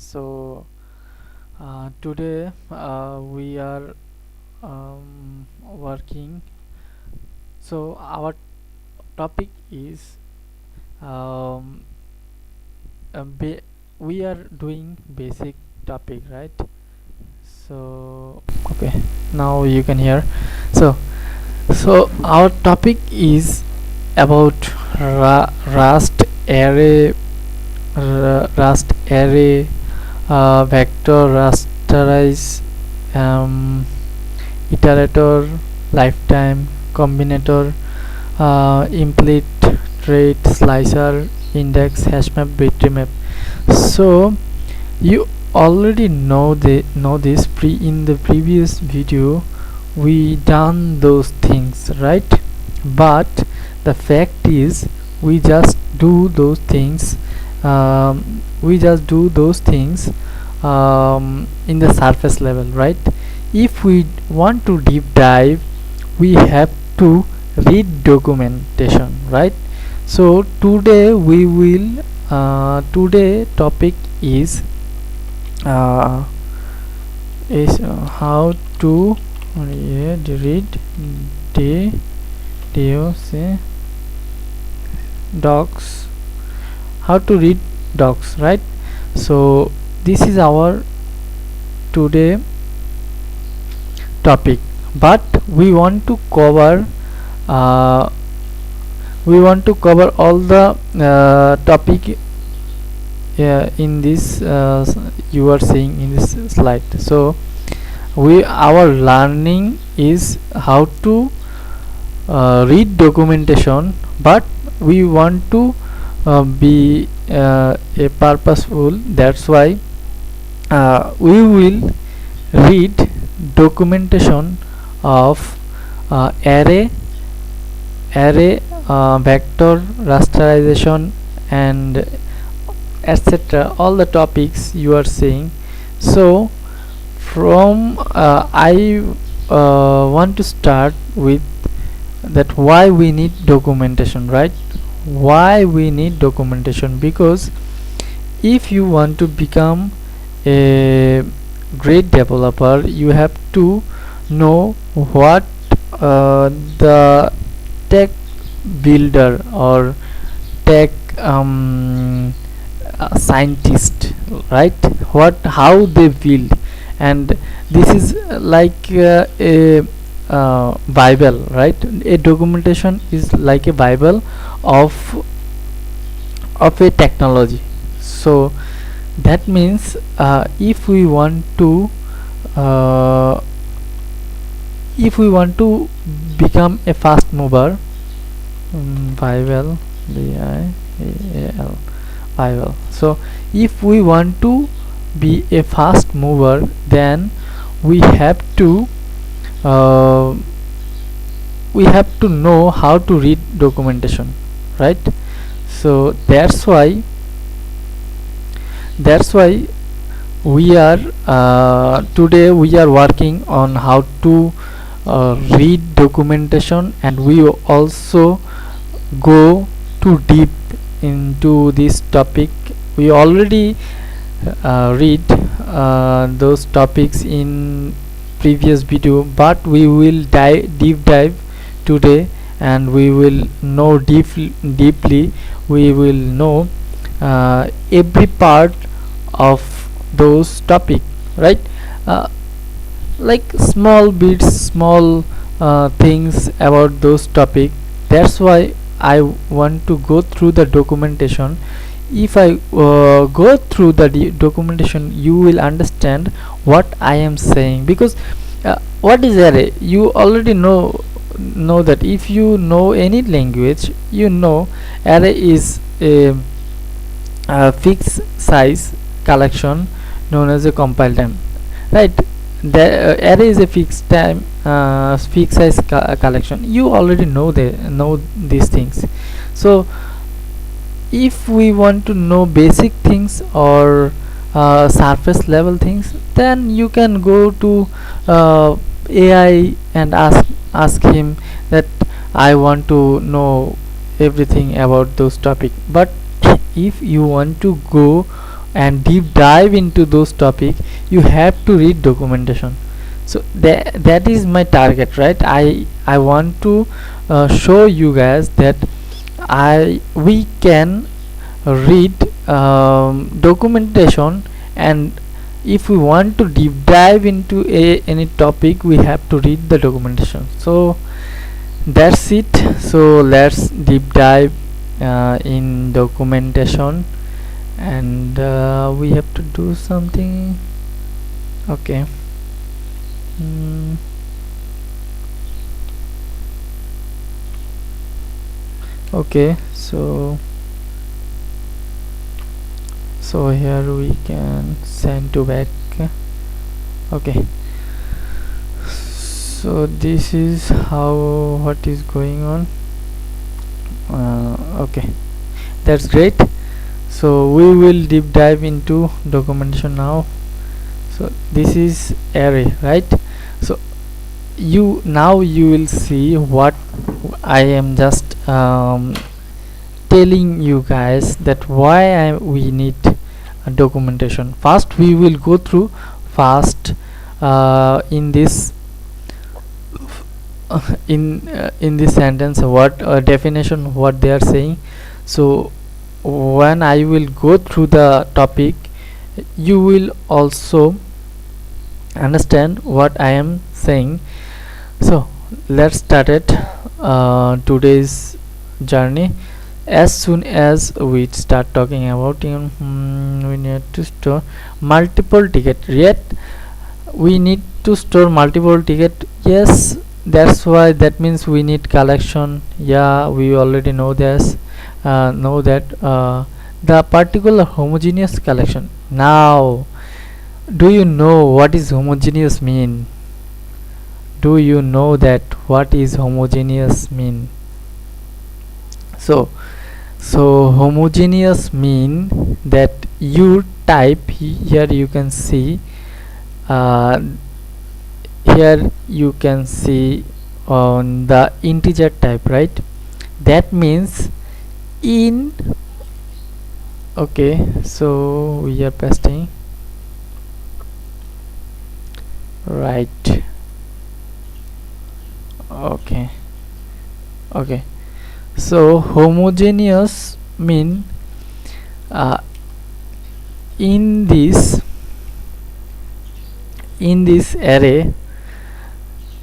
So today we are working. So our topic is um, we are doing basic topic, right? So okay, now you can hear. So our topic is about Rust array, Rust array, vector rasterize, iterator, lifetime, combinator, implicit, trait, slicer, index, hashmap, bitmap. So you already know this. In the previous video we done those things, right? But the fact is we just do those things in the surface level, right? If we want to deep dive, we have to read documentation, right? So today we will today topic is how to read docs, how to read docs, right? So this is our today topic, but we want to cover all the topic in this you are seeing in this slide. So our learning is how to read documentation, but we want to be a purposeful. That's why we will read documentation of array, vector, rasterization, and etc. all the topics you are seeing. So from I want to start with that why we need documentation, right? Why we need documentation? Because if you want to become a great developer, you have to know what the tech builder or tech scientist, right? How they build, and this is like a bible, right? A documentation is like a bible of a technology. So that means if we want to become a fast mover, bible, bible. So if we want to be a fast mover, then we have to know how to read documentation, right? So that's why we are today we are working on how to read documentation, and we also go too deep into this topic. We already read those topics in previous video, but we will deep dive today, and we will know deeply. We will know every part of those topic, right? Like small bits, small things about those topic. That's why I want to go through the documentation. If I go through the documentation, you will understand what I am saying. Because what is array? You already know that. If you know any language, you know array is a fixed size collection known as a compile time, right? The array is a fixed size collection. You already know these things. So if we want to know basic things or surface level things, then you can go to AI and ask him that I want to know everything about those topic. But if you want to go and deep dive into those topics, you have to read documentation. So that is my target, right? I want to show you guys that we can read documentation, and if we want to deep dive into any topic, we have to read the documentation. So that's it. So let's deep dive in documentation, and we have to do something. Okay. Okay, so here we can send to back. Okay, so this is how what is going on. Okay, that's great. So we will deep dive into documentation now. So this is array, right? So you will see what I am just telling you guys, that why we need a documentation. First we will go through fast in this in this sentence what definition what they are saying. So when I will go through the topic, you will also understand what I am saying. So let's start it today's journey. As soon as we start talking about we need to store multiple ticket, yet we need to store multiple ticket. Yes, that's why that means we need collection. Yeah, we already know this, know that the particular homogeneous collection. Now do you know what is homogeneous mean? Do you know that what is homogeneous mean? So homogeneous mean that you type here, you can see here you can see on the integer type, right? That means in okay, so we are pasting right. Okay, so homogeneous mean in this array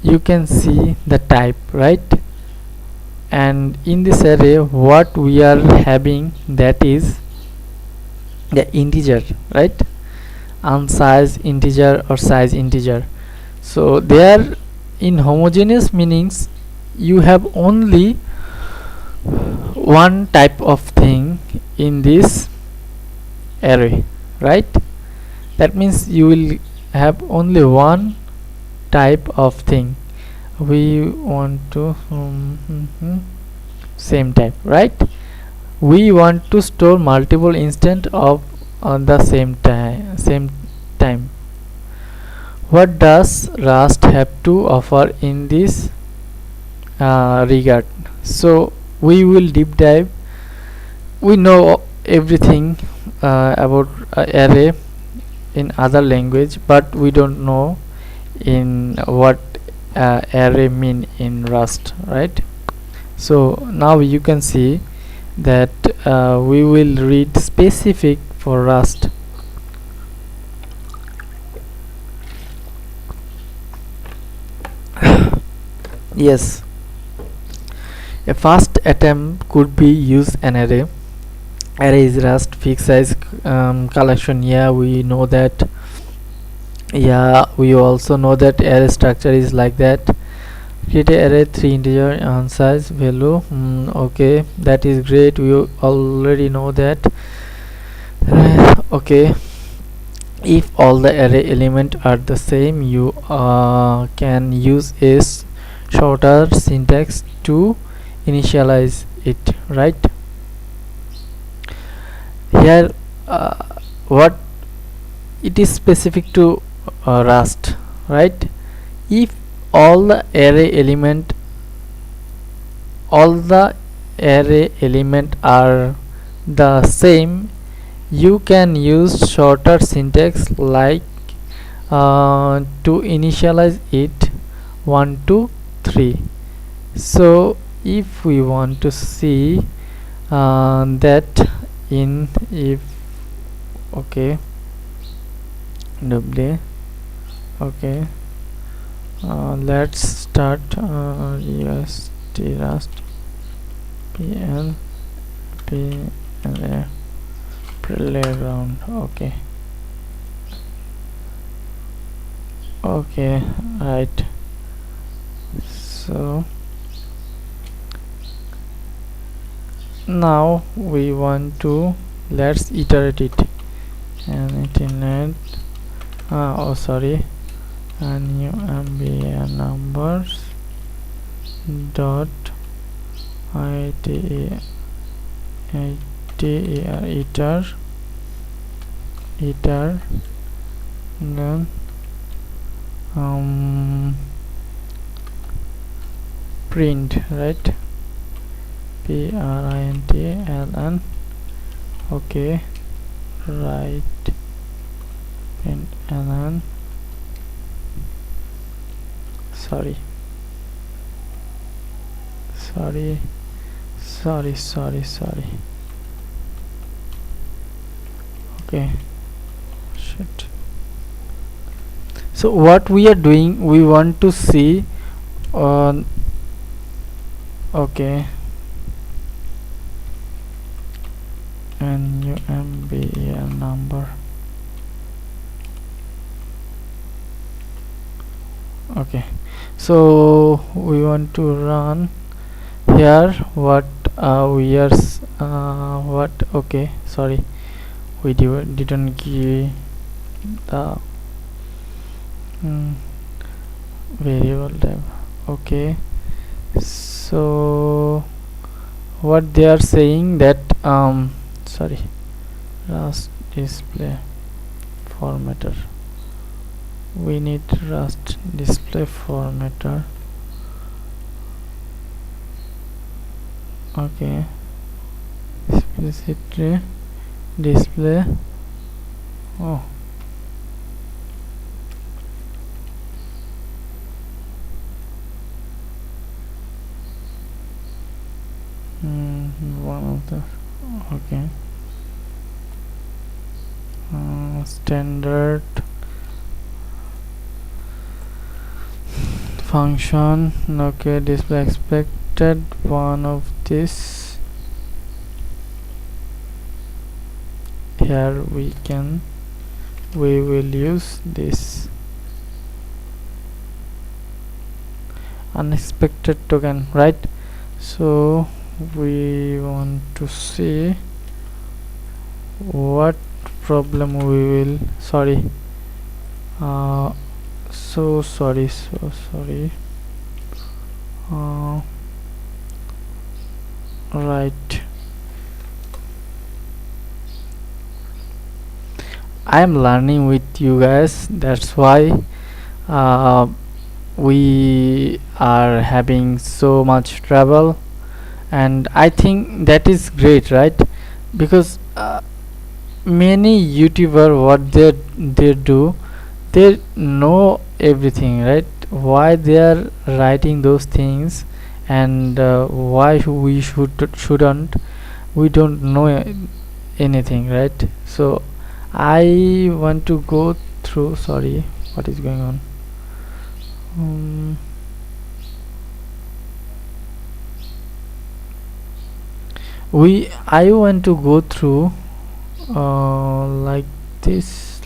you can see the type, right? And in this array what we are having, that is the integer, right? Unsize integer or size integer. So there in homogeneous meanings you have only one type of thing in this array, right? That means you will have only one type of thing. We want to same type, right? We want to store multiple instance of on the same time. What does Rust have to offer in this regard? So we will deep dive. We know everything about array in other language, but we don't know in what array mean in Rust, right? So now you can see that we will read specific for Rust. Yes, a first attempt could be use an array. Array is Rust fixed size collection. Yeah, we know that. Yeah, we also know that array structure is like that. Create a array 3 integer size value. Okay, that is great, we already know that. Okay, if all the array element are the same, you can use a shorter syntax to initialize it, right? Here what it is specific to Rust, right? If all the array element are the same, you can use shorter syntax like to initialize it 1 2 3. So if we want to see that in if okay double okay let's start rust pl playground. Okay, right. So now we want to let's iterate it and internet and new MBA numbers dot iter then print, right? PRINTLN. Okay, right. Print ln. Sorry. Okay, shit. So what we are doing, we want to see on okay and new MBA number. Okay, so we want to run here what we are what okay sorry we didn't give the variable type. Okay, so what they are saying that sorry rust display formatter, we need rust display formatter. Okay, explicitly display one of the okay standard function. Okay, display expected one of this. Here we will use this unexpected token, right? So we want to see what problem we will sorry right, I am learning with you guys, that's why we are having so much trouble, and I think that is great, right? Because many YouTuber what they do, they know everything, right? Why they are writing those things, and why we shouldn't, we don't know anything, right? So I want to go through sorry what is going on. I want to go through like this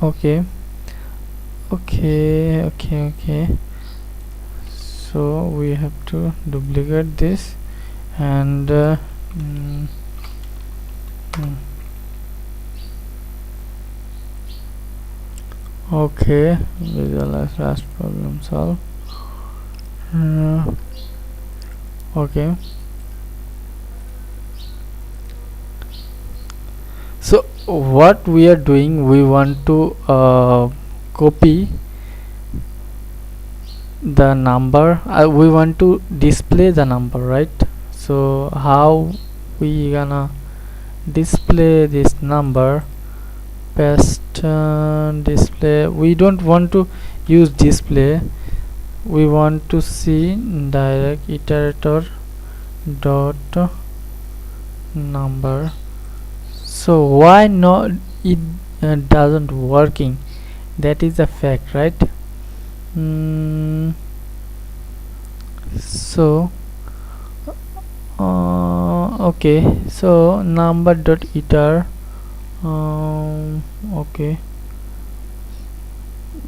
okay, so we have to duplicate this and okay, visualize last problem solve. Okay, so what we are doing, we want to copy the number. We want to display the number, right? So how we gonna display this number? Paste display. We don't want to use display, we want to see direct iterator dot number. So why not it doesn't working? That is a fact, right? So okay, so number dot iter, okay,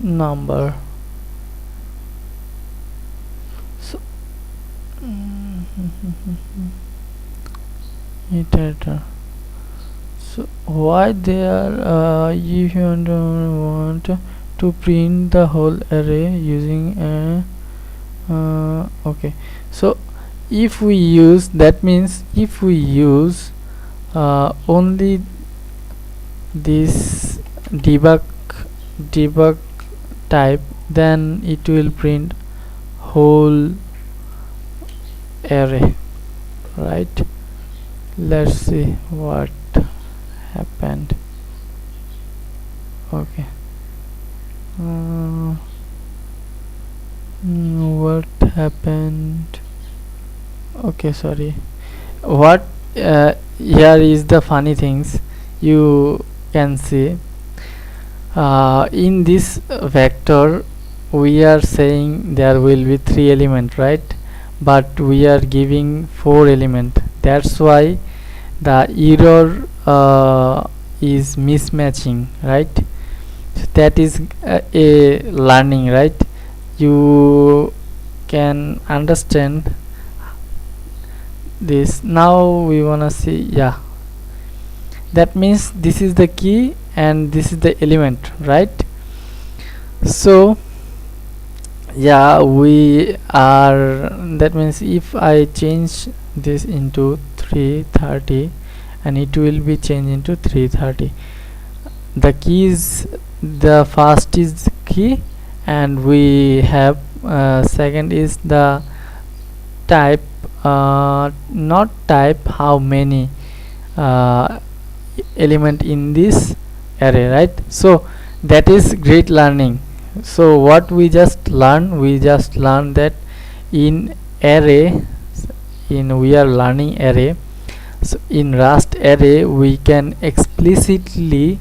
number. So iterator. So why there if you don't want to print the whole array using a okay, so if we use, that means if we use only this debug type, then it will print whole array, right? Let's see what happened. Okay, what happened? Okay, sorry. What here is the funny things you can see. In this vector we are saying there will be 3 element, right? But we are giving 4 element. That's why the error is mismatching, right? So that is a learning, right? You can understand this. Now we wanna see, yeah, that means this is the key and this is the element, right? So yeah, we are, that means if I change this into 330 and it will be changed into 330. The key is, the first is key, and we have second is the type, not type, how many element in this array, right? So that is great learning. So what we just learned, that in array, we are learning array. So in Rust array we can explicitly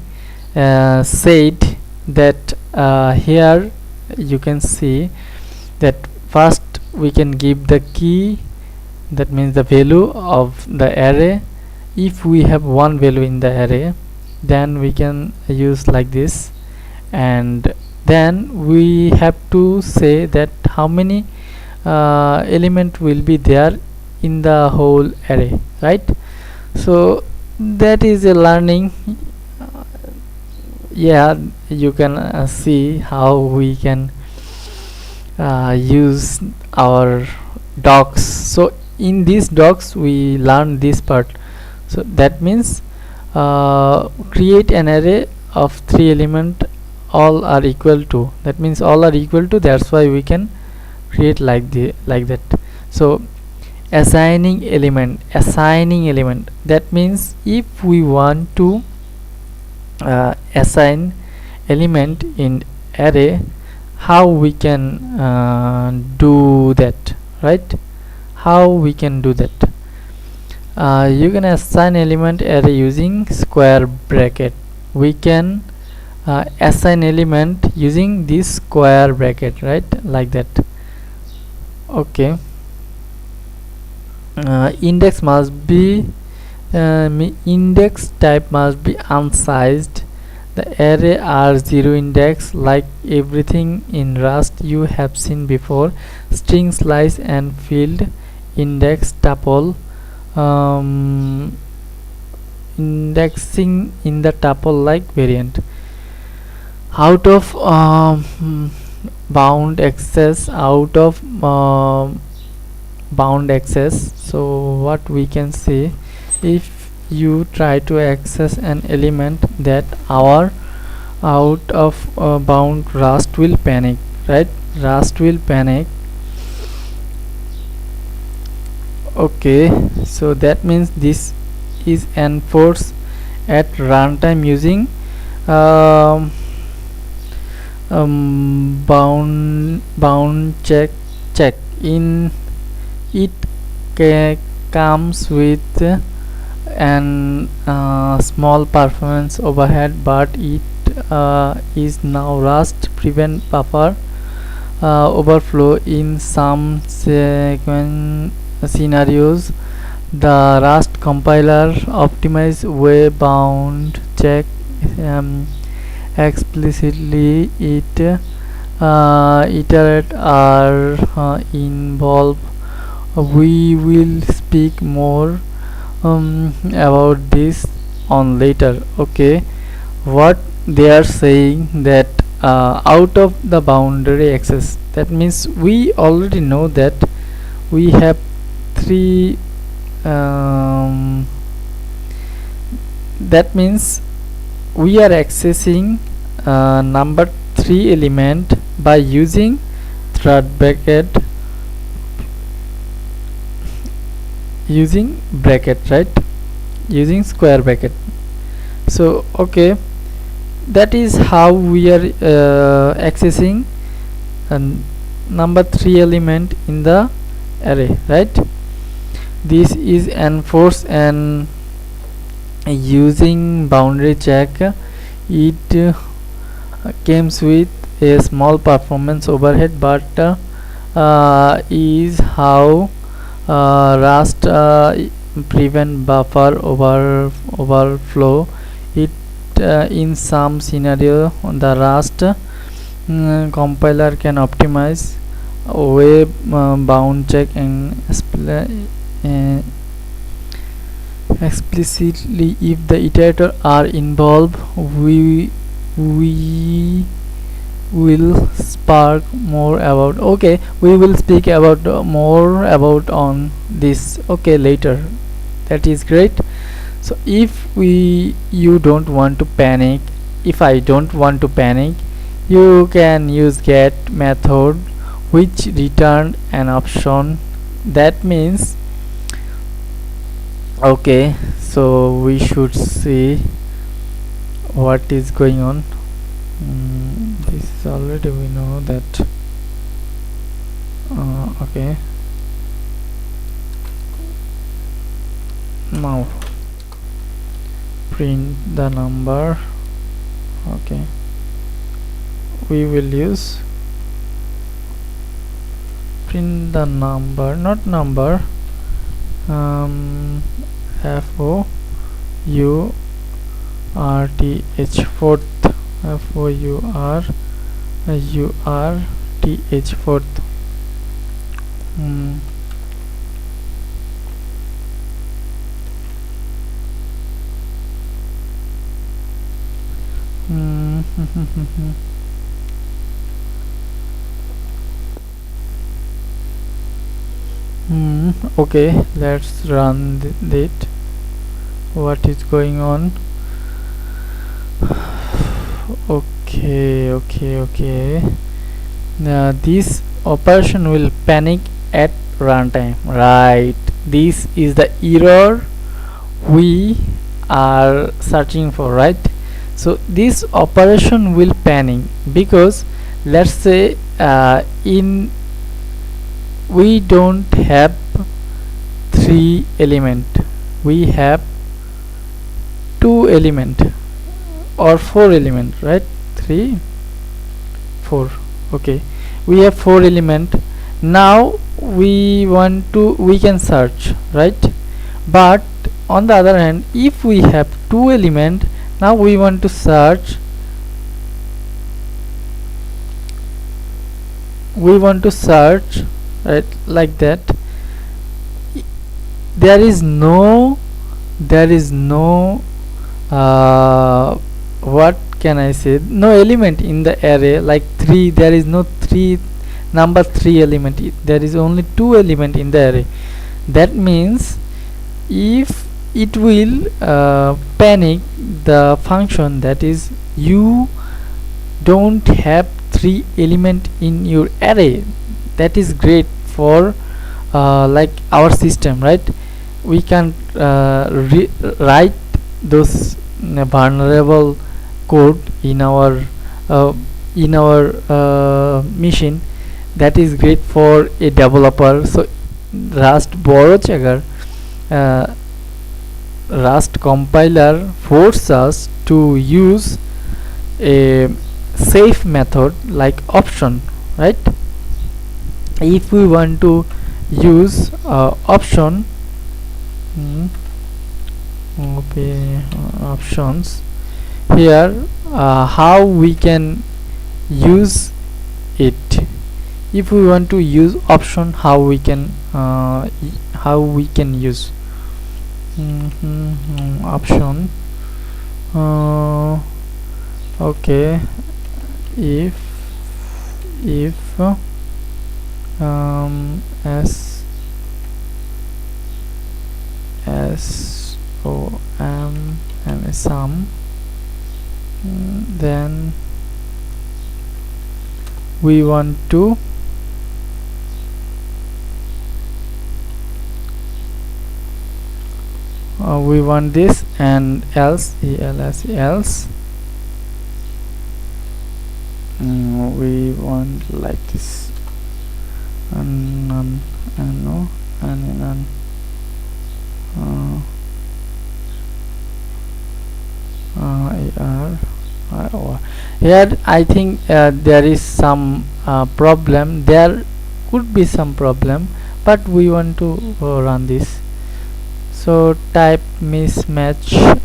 said that here you can see that first we can give the key, that means the value of the array. If we have one value in the array, then we can use like this, and then we have to say that how many element will be there in the whole array, right? So that is a learning. Yeah, you can see how we can use our docs. So in these docs we learn this part. So that means create an array of 3 element, all are equal to, that means all are equal to, that's why we can create like that. So assigning element, that means if we want to assign element in array, how we can do that, right? How we can do that? You can assign element array using square bracket. We can assign element using this square bracket, right? Like that. Okay. Index must be index type must be unsized. The array are 0 index, like everything in Rust you have seen before. String slice and field index tuple, indexing in the tuple like variant. Out of bound access, bound access. So what we can say, if you try to access an element, that our out of bound, Rust will panic, right? Rust will panic. Okay, so that means this is enforced at runtime using um, bound check in it comes with an small performance overhead, but it is now Rust prevent buffer overflow in some scenarios. The Rust compiler optimize way bound check explicitly. Iterate are involved. We will speak more about this on later. Okay, what they are saying that out of the boundary access, that means we already know that we have three that means we are accessing number 3 element by using third bracket, using bracket, right, using square bracket. So okay, that is how we are accessing number 3 element in the array, right? This is enforced and using boundary check. It comes with a small performance overhead, but is how Rust prevent buffer overflow. It in some scenario the Rust compiler can optimize way bound check and explicitly. If the iterator are involved, we will spark more about. Okay, we will speak about more about on this, okay, later. That is great. So if you don't want to panic, if I don't want to panic, you can use get method which return an option. That means okay, so we should see what is going on. This is already we know that. Okay, now print the number. Okay, we will use print the number, not number, FOURTH, fourth, FOURTH, fourth. Okay, let's run it. What is going on? Okay. Now this operation will panic at runtime, right? This is the error we are searching for, right? So this operation will panic because let's say in we don't have 3 element, we have 2 element or 4 element, right? 3 4. Okay, we have 4 element. Now we can search, right? But on the other hand, if we have 2 element, now we want to search, right, like that. There is no what can I say, no element in the array like 3. There is no number 3 element. There is only 2 element in the array. That means if it will panic the function, that is you don't have 3 element in your array. That is great for like our system, right? We can write those vulnerable code in our machine. That is great for a developer. So Rust borrows Rust compiler forces us to use a safe method like option, right? If we want to use option, options here, how we can use it. If we want to use option, how we can use option. Okay, if sum, then we want to we want this, and else else we want like this, and none, and no, and none. Here I think there is some problem. There could be some problem, but we want to run this. So type mismatch,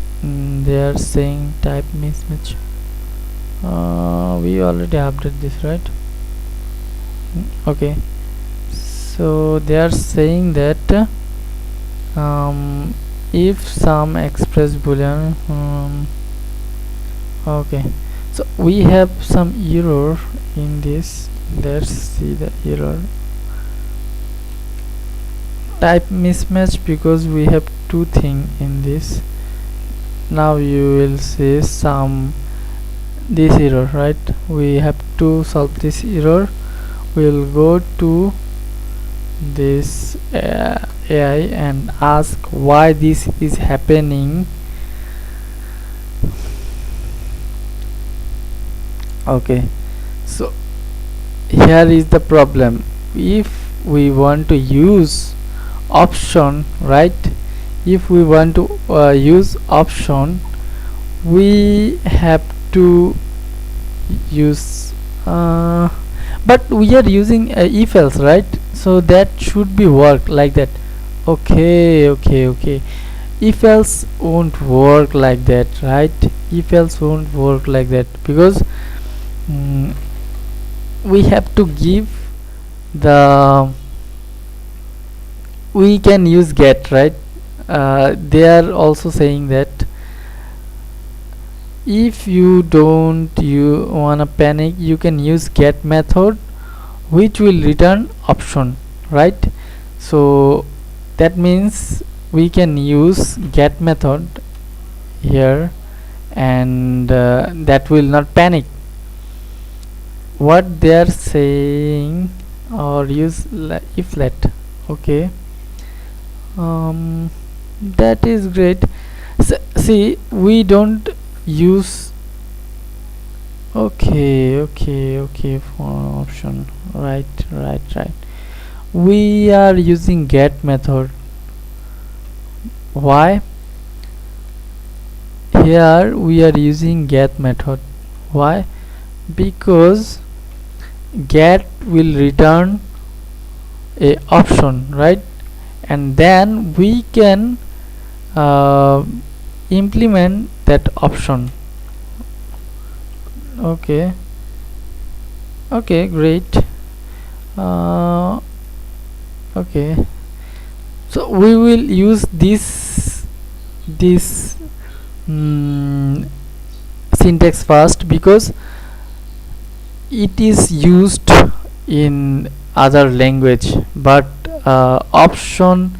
they are saying type mismatch. We already updated this, right? Okay, so they are saying that if some express boolean, okay, so we have some error in this. Let's see the error. Type mismatch, because we have two things in this. Now you will see this error, right? We have to solve this error. We'll go to this AI and ask why this is happening. Okay, so here is the problem. If we want to use option, right? If we want to use option, we have to use but we are using if else, right? So that should be work like that. Okay, if else won't work like that, right? If else won't work like that, because we have to give the, we can use get, right? They are also saying that if you wanna panic, you can use get method which will return option, right? So that means we can use get method here, and that will not panic. What they are saying, or use if let. Okay, that is great. See, we don't use okay for option, right. We are using get method. Why? Here we are using get method. Why? Because get will return a option, right? And then we can implement that option. Okay, great. Okay, so we will use this syntax first, because it is used in other language, but option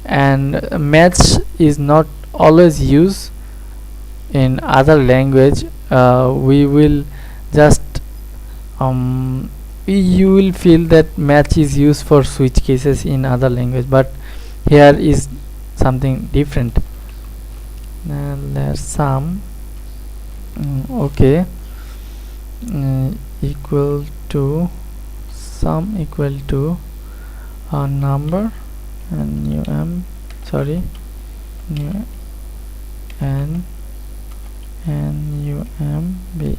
and match is not always used in other language. We will just you will feel that match is used for switch cases in other language, but here is something different. There's some okay, equal to sum equal to a number and new new b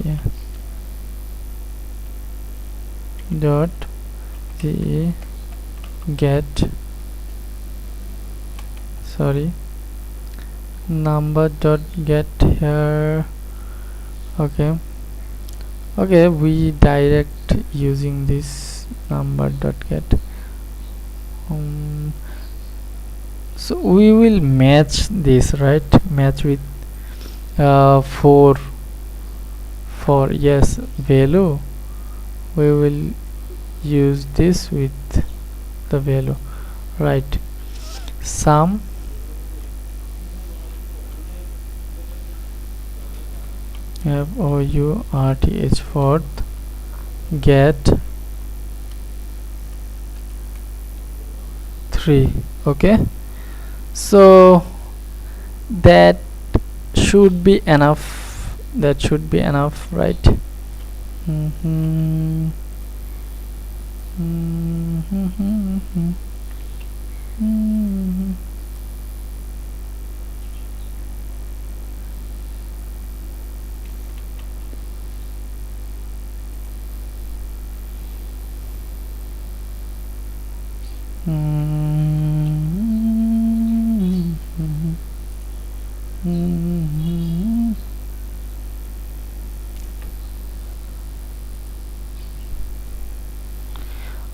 dot the get number dot get here. Okay, we direct using this number dot get. So we will match this, right? Match with 4 for yes value. We will use this with the value, right? Sum FOURTH fourth get 3. Okay, so that should be enough, right?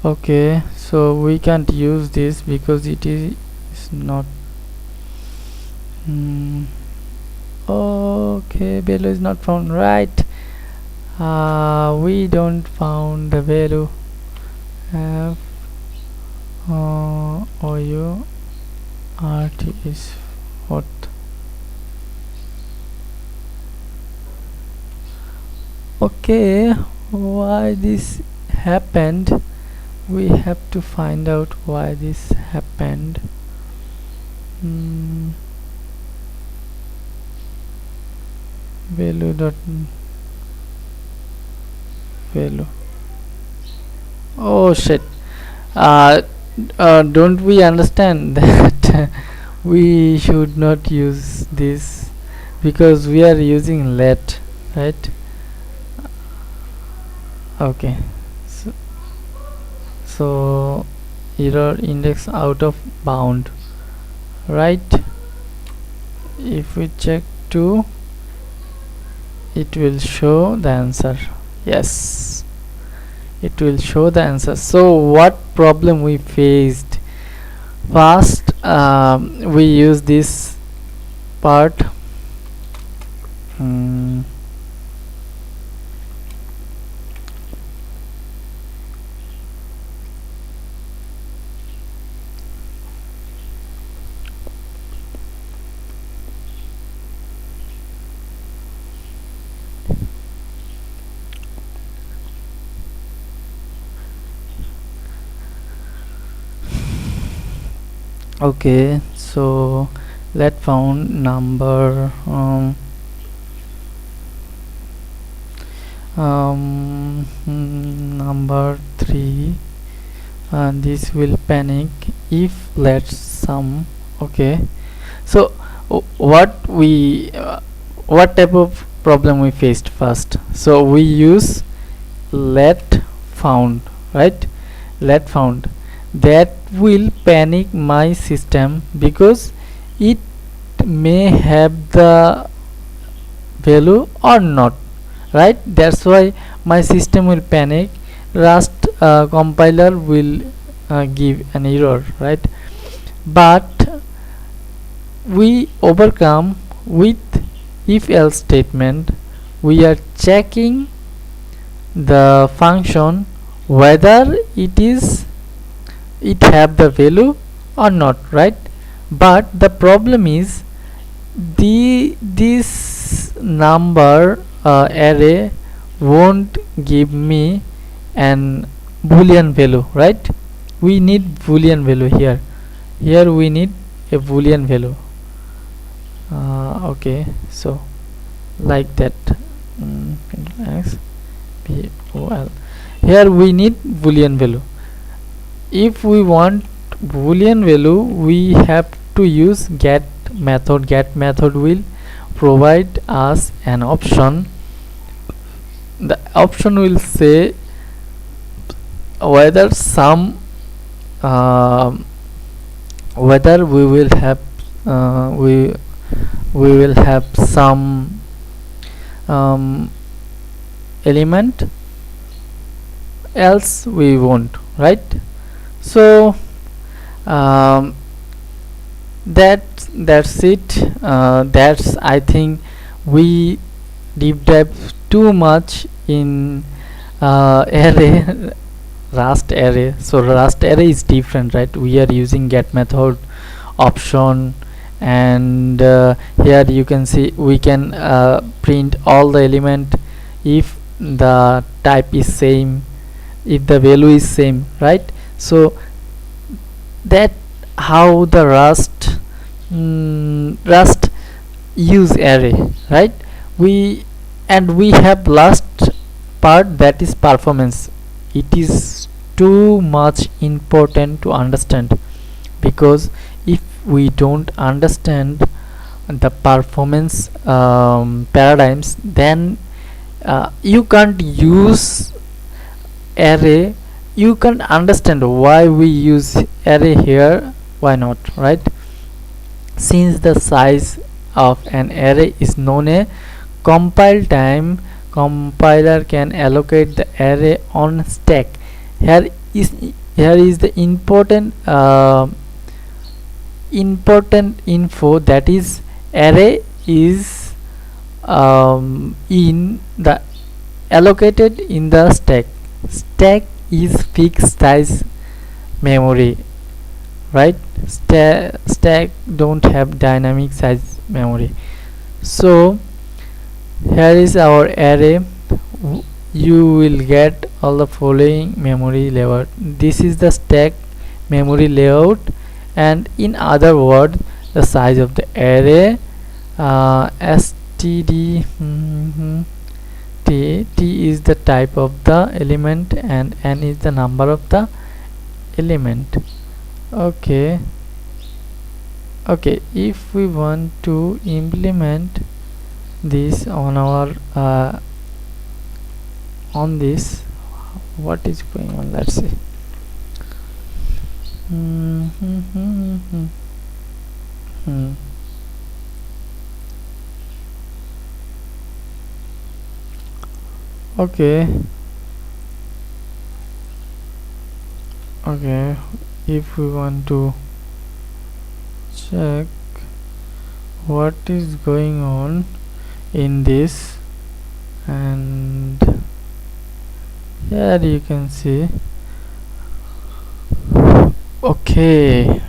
Okay, so we can't use this because it is not okay, value is not found, right? We don't found the value. FOURTH is what? Okay, why this happened? We have to find out why this happened. Value dot value. Oh shit. Don't we understand that we should not use this because we are using let, right? Okay, so error index out of bound, right? If we check 2, it will show the answer. Yes, it will show the answer. So what problem we faced? First, we use this part. Okay, so let found number number 3, and this will panic if let sum. Okay, so what type of problem we faced first? So we use let found, right? Let found, that will panic my system because it may have the value or not, right? That's why my system will panic. Rust compiler will give an error, right? But we overcome with if else statement. We are checking the function whether it have the value or not, right? But the problem is this number array won't give me an boolean value, right? We need boolean value here. Here we need a boolean value. Okay, so like that. X B O L. Here we need boolean value. If we want boolean value, we have to use get method. Get method will provide us an option. The option will say whether some whether we will have we will have some element, else we won't, right? So that's it. That's, I think, we deep dive too much in array Rust array. So Rust array is different, right? We are using get method, option, and here you can see we can print all the element if the type is same, if the value is same, right? So that how the Rust use array, right? We have last part, that is performance. It is too much important to understand, because if we don't understand the performance paradigms, then you can't use array. You can't understand why we use array here, why not, right? Since the size of an array is known a compile time, compiler can allocate the array on stack. Here is the important info, that is array is in the allocated in the stack. Stack is fixed size memory, right? Stack don't have dynamic size memory. So here is our array. You will get all the following memory layout. This is the stack memory layout, and in other words, the size of the array. Std t is the type of the element, and n is the number of the element. Okay, if we want to implement this on our on this, what is going on, let's see. Okay, if we want to check what is going on in this, and here you can see. Okay,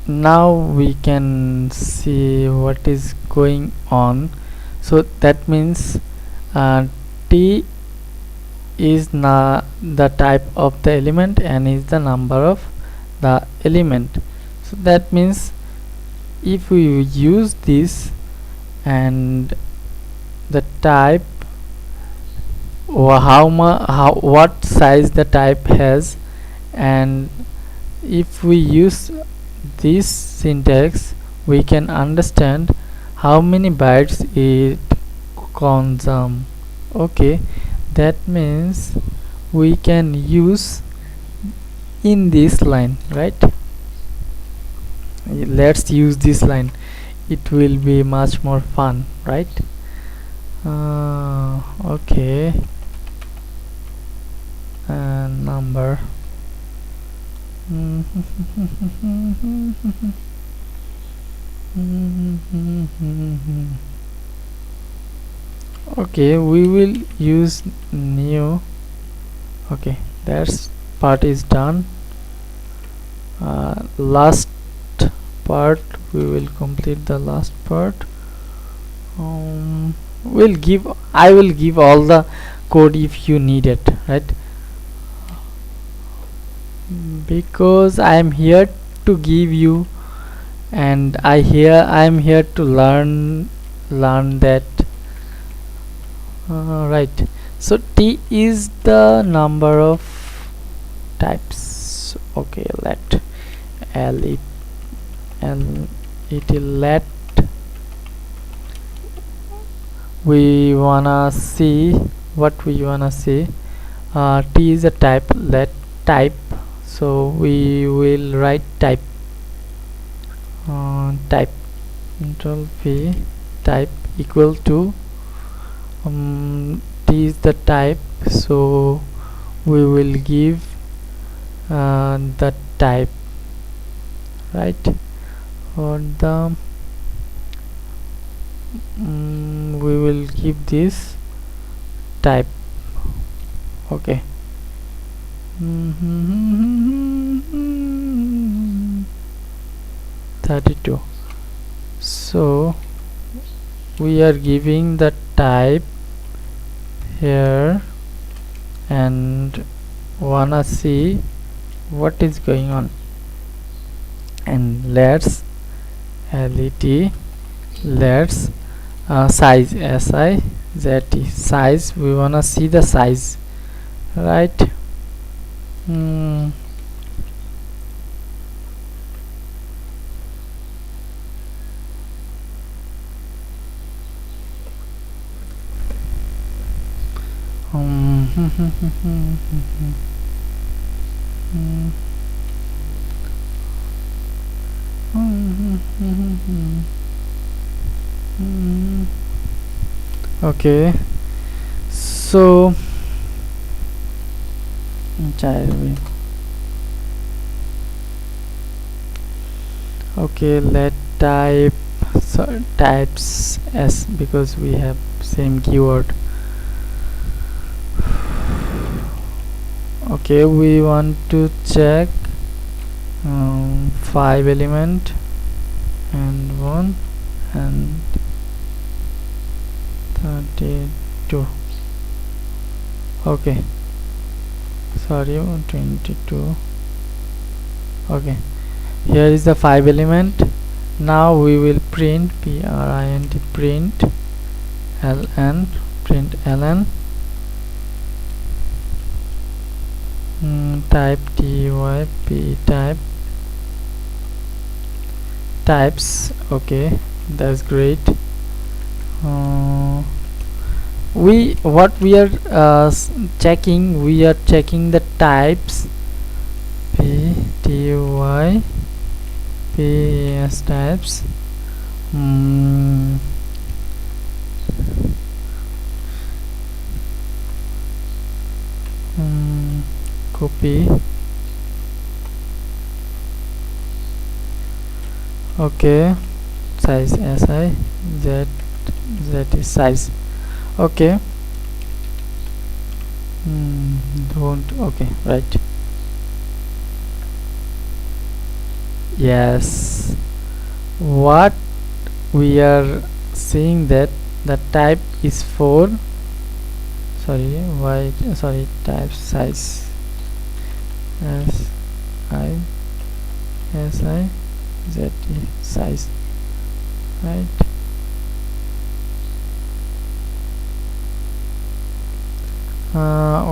now we can see what is going on. So that means t is the type of the element, and is the number of the element. So that means if we use this, and the type, or what size the type has, and if we use this syntax, we can understand how many bytes it consumes. Okay, that means we can use in this line, right? Let's use this line. It will be much more fun, right? Okay, and number. Okay, we will use new. Okay, that's part is done. Last part, we will complete the last part. I will give all the code if you need it, right? Because I am here to give you, and I am here to learn that, right. So t is the number of types. Okay, let let we wanna see what we wanna see. T is a type, let type, so we will write type, type control p, type equal to t is the type, so we will give the type, right? For the we will give this type. Okay. 32. So we are giving the type here and wanna see what is going on, and let's let's size, size, size, we wanna see the size, right? Okay, so okay, let type, so types s, because we have same keyword. Okay, we want to check 5 element and 1 and 32. Okay, sorry, 22. Okay, here is the 5 element. Now we will print print ln, print ln type typ type types. Okay, that's great. What we are checking, we are checking the types p ty ps types. Copy. Okay, size si, z is size. Okay, don't. Okay, right. Yes, what we are seeing that the type is 4. Sorry, why? Sorry, type size s i z size, right?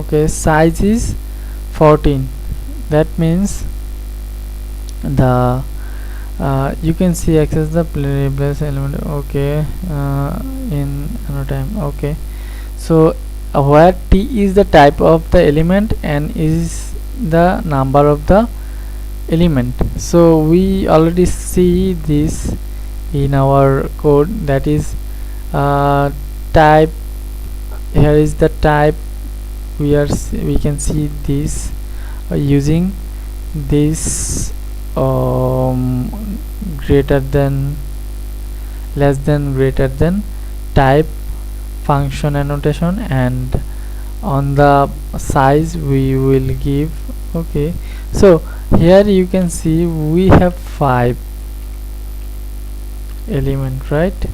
Okay, size is 14. That means the you can see access the replace element. Okay, in another time. Okay, so where t is the type of the element and is the number of the element, so we already see this in our code, that is type. Here is the type. We can see this using this greater than, less than, greater than type function annotation, and on the size we will give. Okay, so here you can see we have 5 element, right?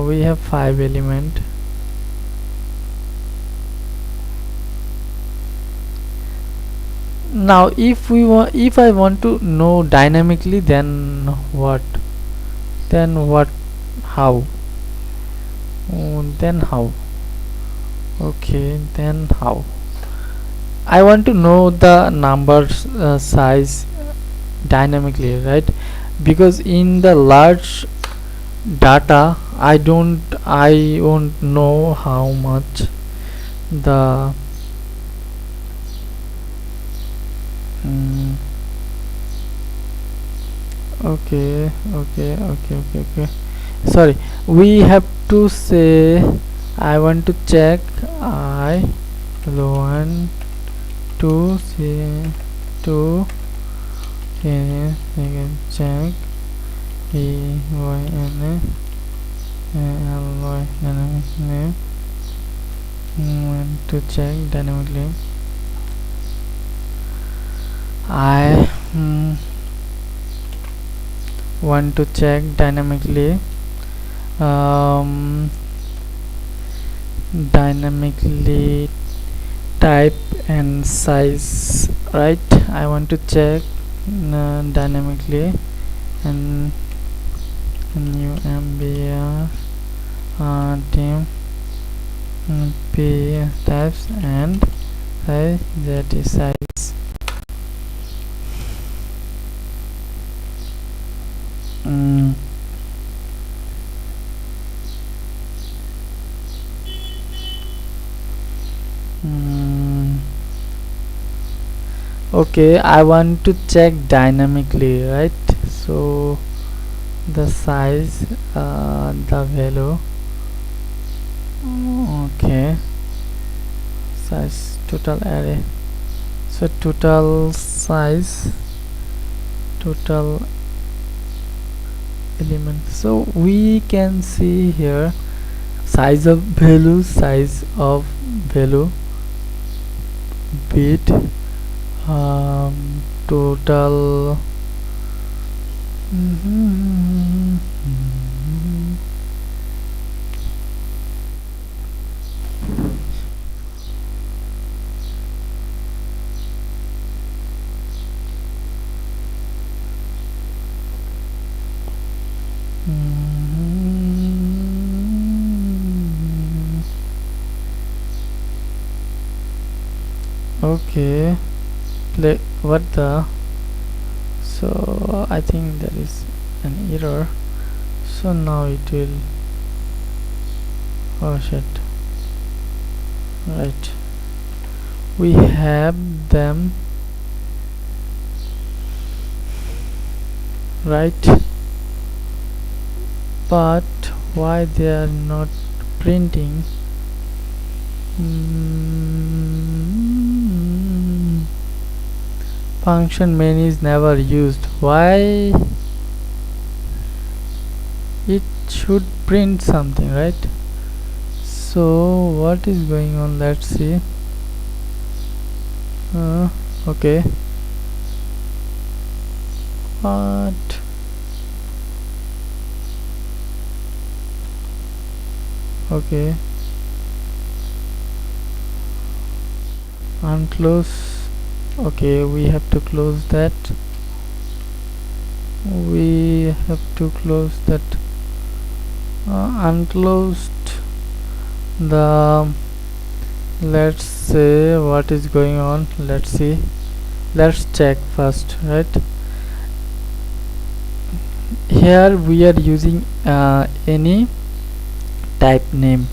We have 5 element. now if I want to know dynamically, then what? Then what? How? Then how? Okay, then how? I want to know the numbers size dynamically, right? Because in the large data I won't know how much the mm, okay, sorry, we have to say I want to check, I want to see to check EYNA LY dynamic name, want to check dynamically. I want to check dynamically dynamically type and size, right? I want to check dynamically and new MBR team P types and size, that is size. Okay, I want to check dynamically, right? So the size, the value, okay, size total array, so total size, total element. So we can see here size of value, bit, total okay, what the, so I think there is an error, so now it will, oh shit, right, we have them, right, but why they are not printing? Function main is never used. Why? It should print something, right? So what is going on? Let's see. Okay, what? Okay, unclose. Okay, we have to close that, unclosed the, let's say what is going on, let's see, let's check first, right? Here we are using any type name,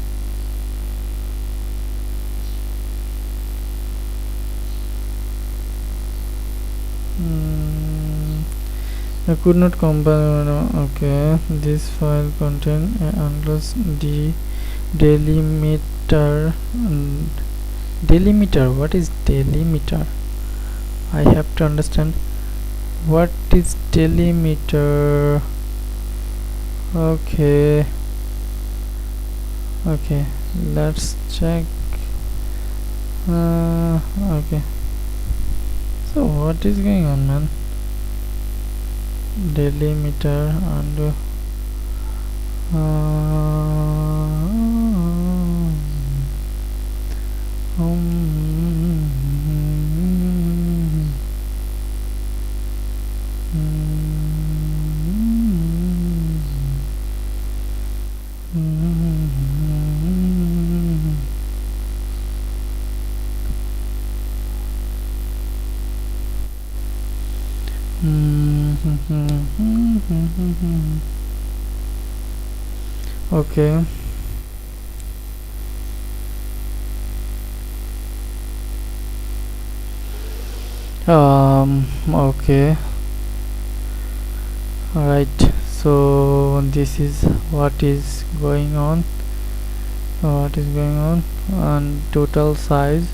I could not compare. Okay, this file contain unclosed delimiter. Delimiter, what is delimiter? I have to understand what is delimiter. Okay, let's check. Okay, so what is going on, man? Delimiter and Okay. Okay. Right, so this is what is going on, and total size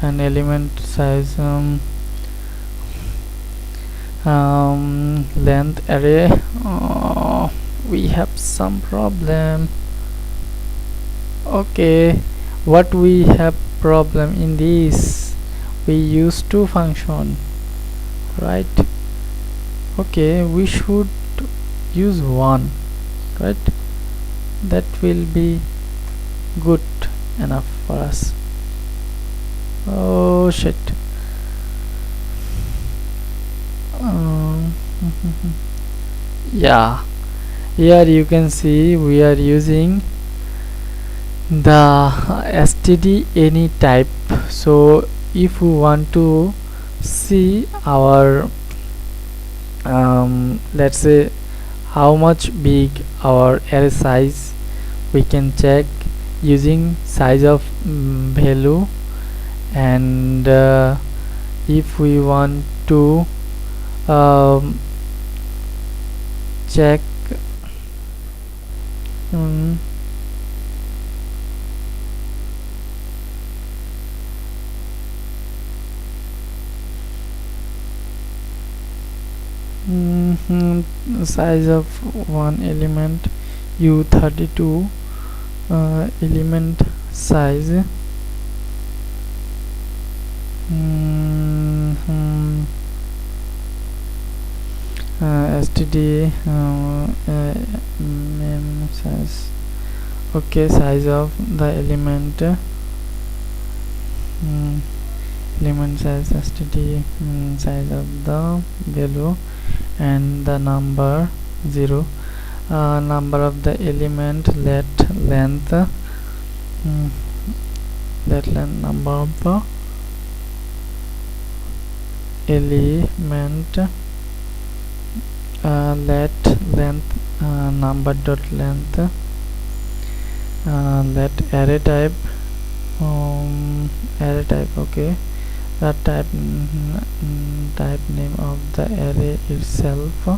and element size, length array. We have some problem. Okay, what we have problem in this, we use two function, right? Okay, we should use one, right? That will be good enough for us. Oh shit. Yeah, here you can see we are using the std any type. So if we want to see our let's say how much big our array size, we can check using size of value. And if we want to check size of one element, u32 element size. std mem size. Okay, size of the element, element size std, size of the value, and the number 0, number of the element, let length, let length, number of the element, let length, number dot length, let array type, array type. Okay, the type type name of the array itself,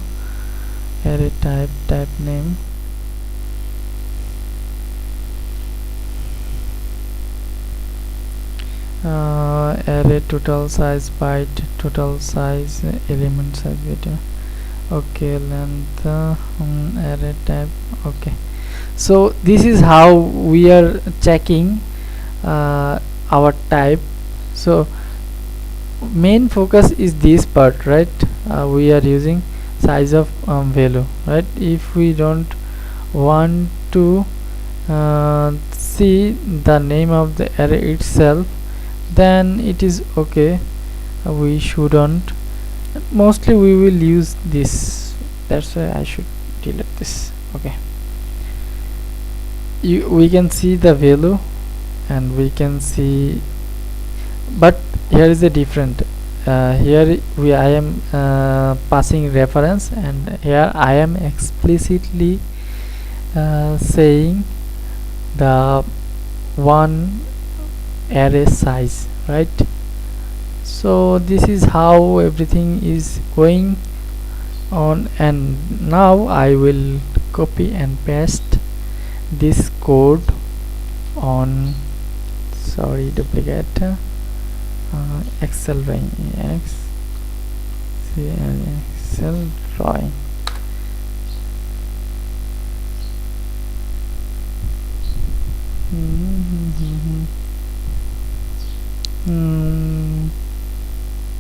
array type name, array total size byte, total size element size video. Okay, length, array type. Okay, so this is how we are checking our type. So main focus is this part, right? We are using size of value, right? If we don't want to see the name of the array itself, then it is okay, we shouldn't. Mostly we will use this, that's why I should delete this. Okay, we can see the value and we can see, but here is a different, here I am passing reference, and here I am explicitly saying the one array size, right? So this is how everything is going on, and now I will copy and paste this code on, sorry, duplicate, Excel drawing, Excel drawing.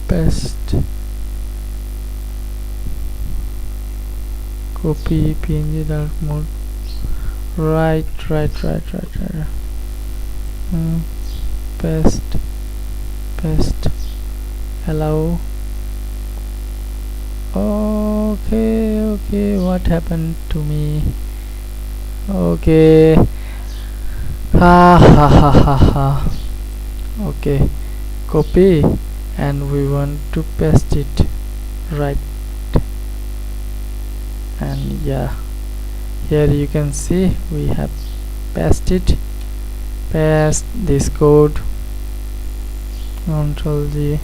Paste, copy png dark mode, right, paste, allow. Okay, what happened to me? Okay, okay, copy, and we want to paste it right and yeah, here you can see we have paste this code, Ctrl G.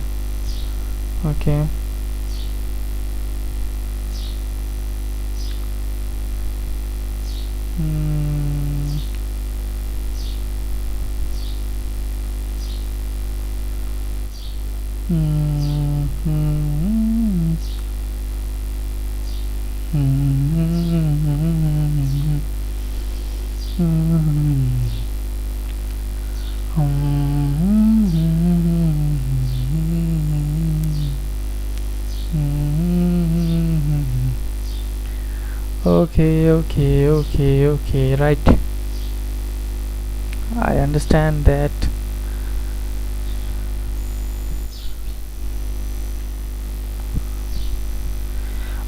Okay, okay, right. I understand that.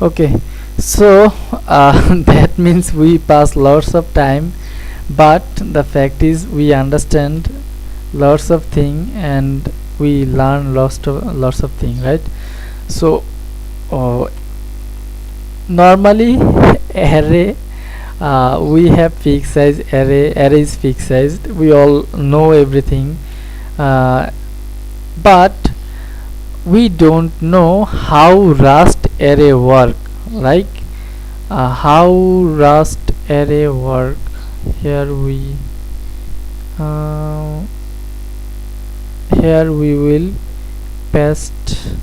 Okay, so that means we pass lots of time, but the fact is we understand lots of thing and we learn lots of thing, right? So normally array, we have fixed size array is fixed size, we all know everything, but we don't know how Rust array work, like how Rust array work. Here we will paste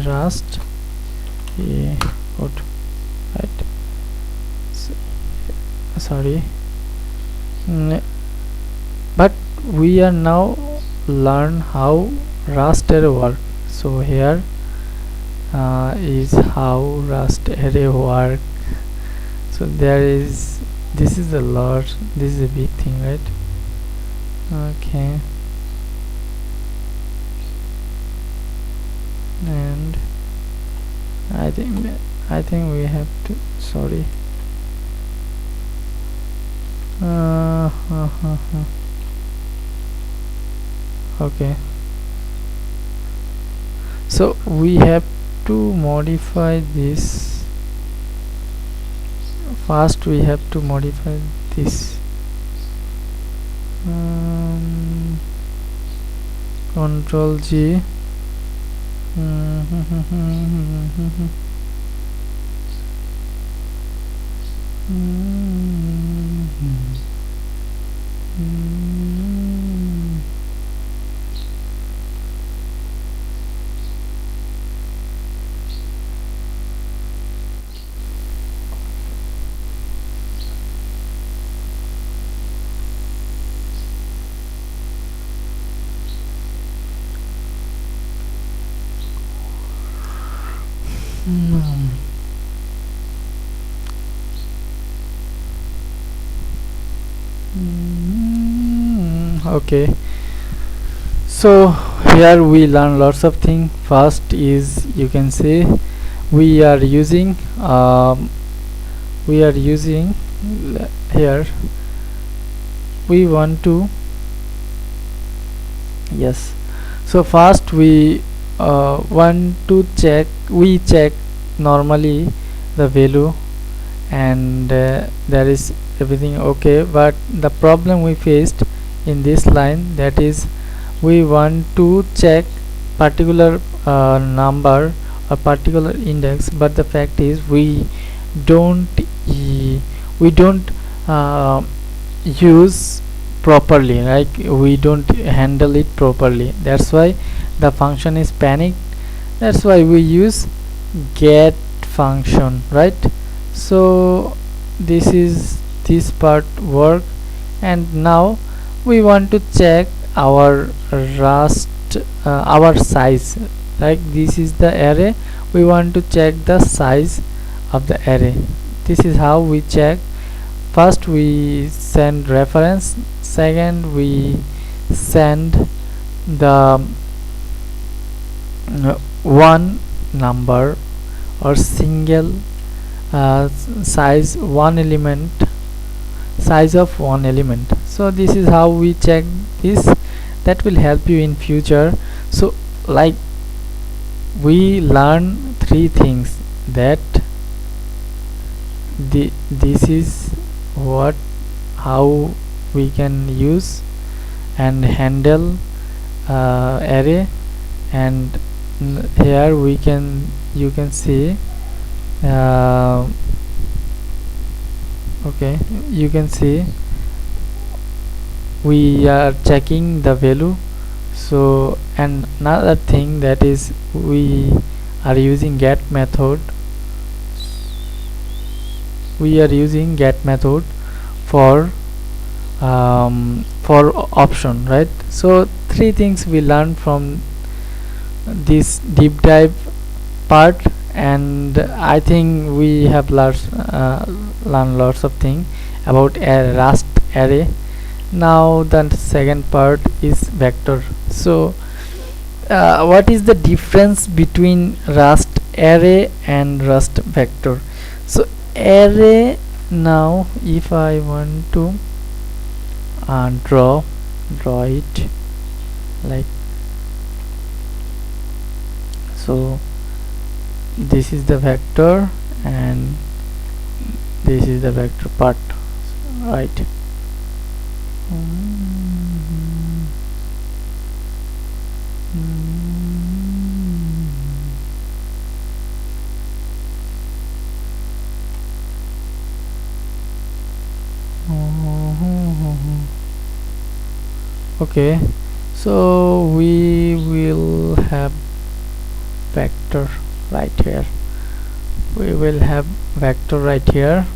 Rust code, right? Sorry, but we are now learn how Rust array work. So here is how Rust array work. So this is a lot, this is a big thing, right? Okay, and I think we have to, sorry, okay, so we have to modify this. First we have to modify this, Ctrl G. Okay, so here we learn lots of things. First is, you can say, we are using here we want to, yes, so first we want to check, we check normally the value, and there is everything okay, but the problem we faced in this line, that is we want to check particular number or particular index, but the fact is we don't use properly, like we don't handle it properly. That's why the function is panicked. That's why we use get function, right? So this part work, and now we want to check our Rust our size, like this is the array, we want to check the size of the array. This is how we check. First we send reference, second we send the one number or single size of one element. So this is how we check this. That will help you in future. So like we learn 3 three things that this is what how we can use and handle array. And here you can see okay, you can see we are checking the value. So and another thing that is we are using get method. We are using get method for option, right? So three things we learned from this deep dive part, and I think we have learned lots of things about a Rust array. Now the second part is vector. So what is the difference between Rust array and Rust vector? So array, now if I want to draw it like so, this is the vector and this is the vector part, right? Okay, so we will have vector right here. We will have vector right here.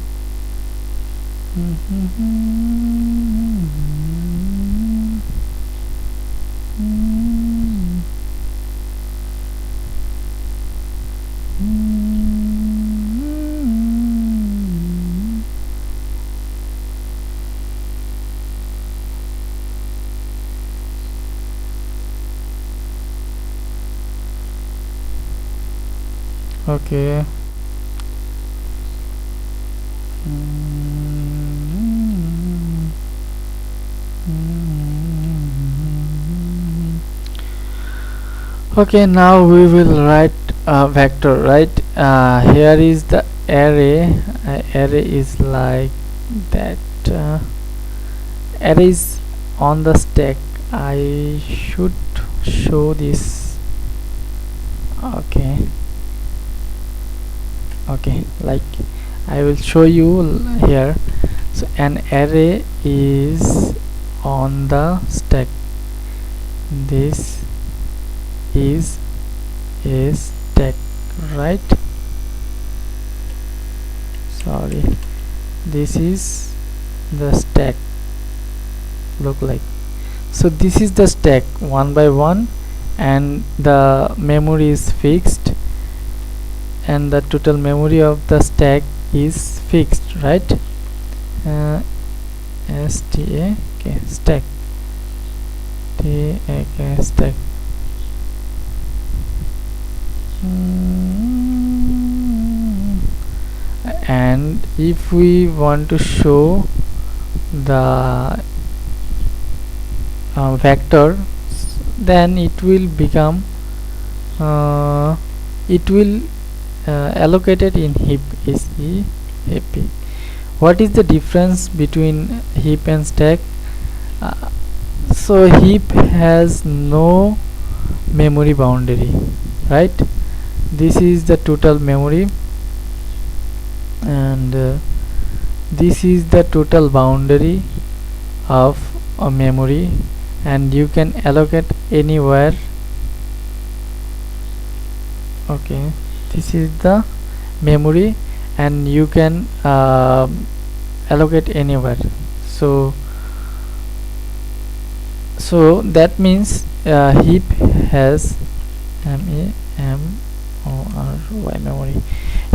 Okay. Okay, now we will write a vector, right? Here is the array. Array is like that. Array is on the stack. I should show this. Okay, like I will show you here. So an array is on the stack. This is a stack, right? Sorry, this is the stack, look like. So this is the stack one by one, and the memory is fixed, and the total memory of the stack is fixed, right? STA, okay, stack, TAK, stack. And if we want to show the vector, then it will become allocated in heap, is heap. What is the difference between heap and stack? So heap has no memory boundary, right? This is the total memory, and this is the total boundary of a memory, and you can allocate anywhere. Okay, this is the memory, and you can allocate anywhere. So that means heap has memory.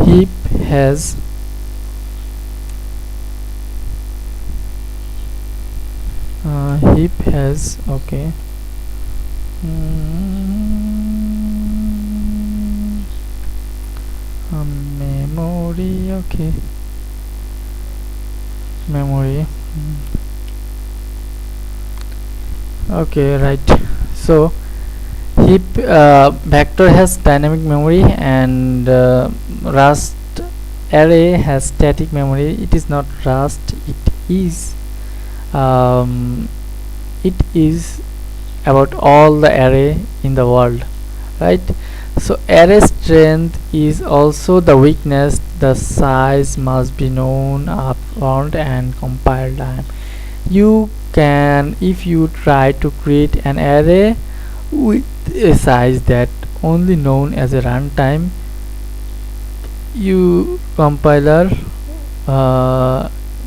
Heap has okay, memory, okay, memory, okay, right. So If vector has dynamic memory and Rust array has static memory, it is not Rust, um, it is about all the array in the world, right? So array strength is also the weakness. The size must be known upfront and compile time. You can, if you try to create an array with a size that only known as a runtime, you compiler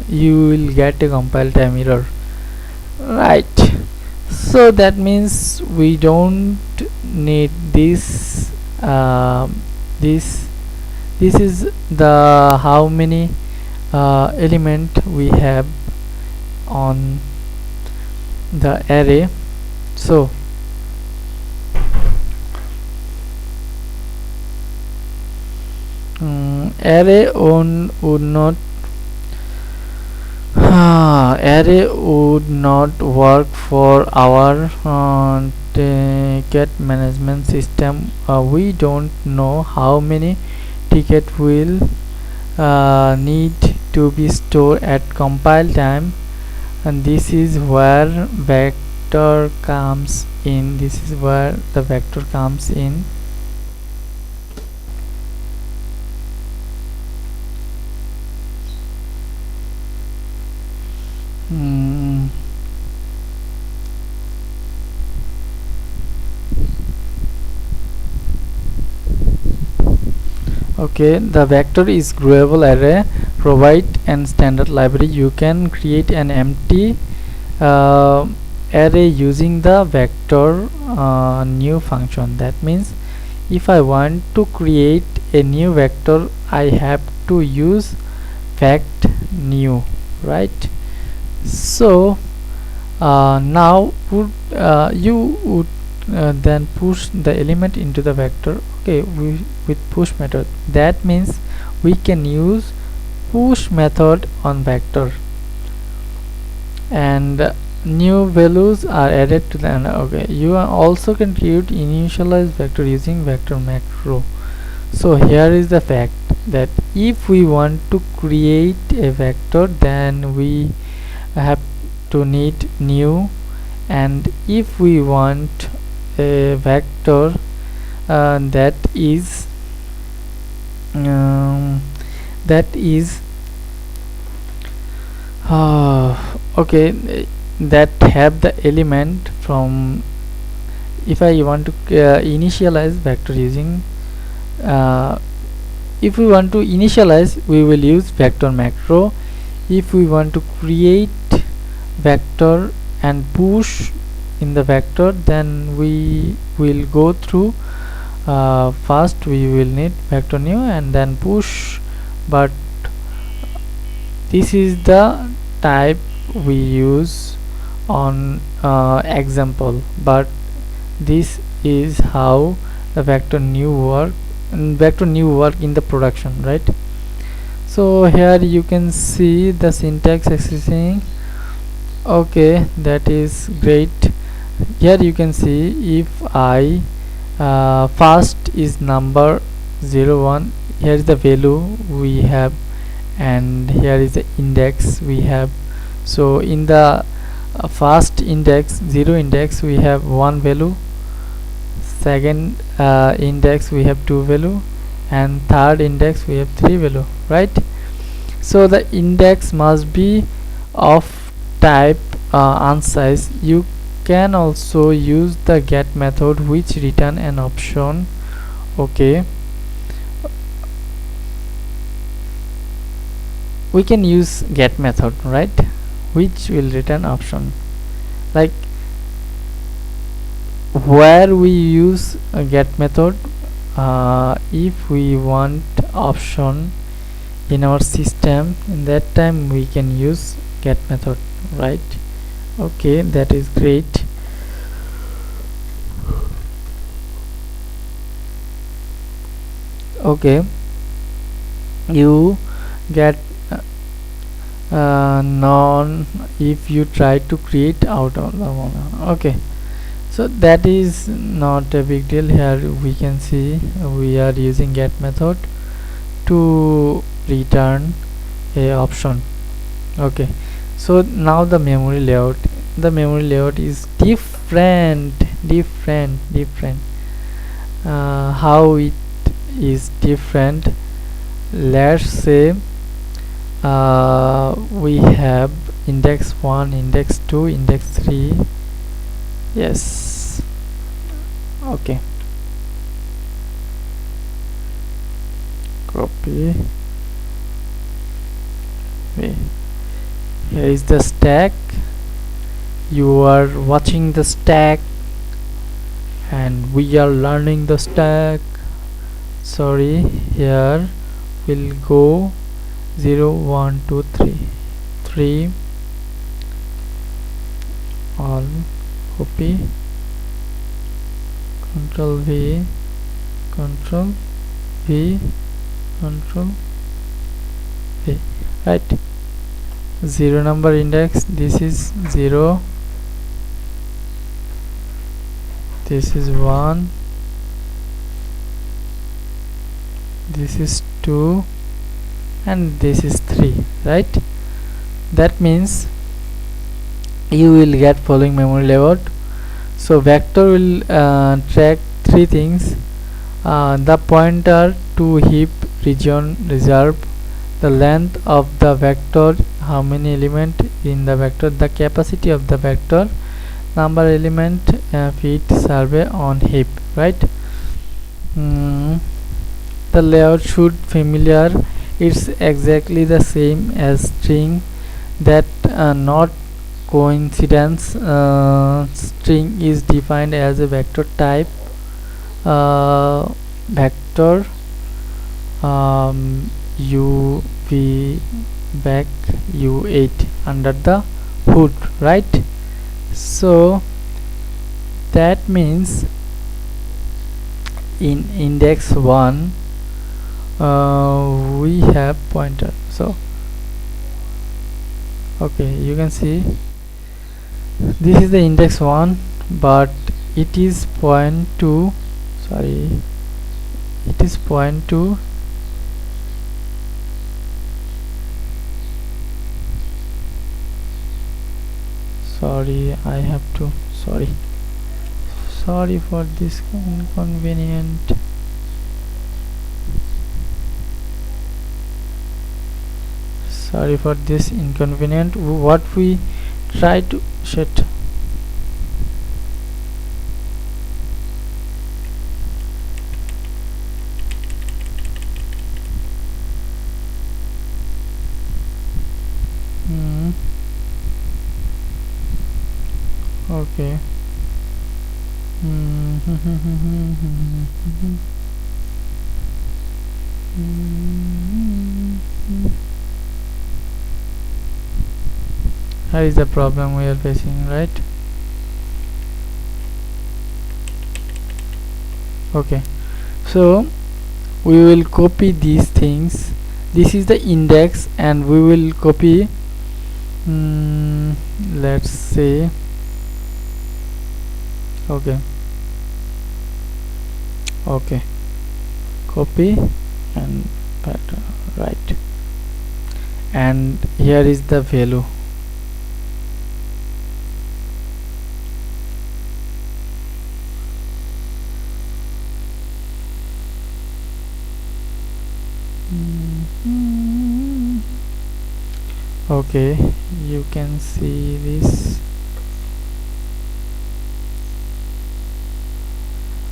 you will get a compile time error, right? So that means we don't need this. This is the how many element we have on the array. So array would not array would not work for our ticket management system. We don't know how many ticket will need to be stored at compile time, and this is where vector comes in. This is where the vector comes in. Okay, the vector is growable array provide and standard library. You can create an empty array using the vector new function. That means if I want to create a new vector, I have to use vect new, right? So now you would then push the element into the vector. Okay, with push method, that means we can use push method on vector, and new values are added to the okay. You also can create initialize vector using vector macro. So here is the fact that if we want to create a vector, then we have to need new, and if we want a vector that is okay, that have the element from, if I want to initialize vector using if we want to initialize, we will use vector macro. If we want to create vector and push in the vector, then we will go through first we will need vector new and then push, but this is the type we use on example, but this is how the vector new work in the production, right? So here you can see the syntax accessing. Okay, that is great. Here you can see if I first is number 01, here is the value we have, and here is the index we have. So in the first index 0 index we have 1 value, second index we have 2 value, and third index we have 3 value, right? So the index must be of type unsize. You can also use the get method which return an option. Okay, we can use get method, right, which will return option. Like where we use a get method, if we want option in our system, in that time we can use get method, right? Okay, that is great. Okay, you get none if you try to create out of the moment. Okay, So that is not a big deal. Here we can see we are using get method to return a option. Okay, so now the memory layout is different. How it is different? Let's say we have index 1, index 2, index 3. Yes. Okay, copy. Wait. Here is the stack. You are watching the stack and we are learning the stack. Sorry, here we'll go 0 1 2 3 3 all, copy, control V, control V, control V, right? 0 number index, this is 0, this is 1, this is 2, and this is 3, right? That means you will get following memory layout. So vector will track three things: the pointer to heap region reserve, the length of the vector, how many element in the vector, the capacity of the vector, number element feet survey on heap, right? The layout should familiar. It's exactly the same as string, that not coincidence. String is defined as a vector type, vector uv back u8 under the hood, right? So that means in index 1 we have pointer. So okay, you can see this is the index 1, but it is point to, sorry, it is point to sorry, I have to, sorry for this inconvenient. Sorry for this inconvenient. What we try to shit. Okay. Here is the problem we are facing, right? Okay, so we will copy these things. This is the index and we will copy, let's say, okay, copy and pattern, right? And here is the value. Okay, you can see this.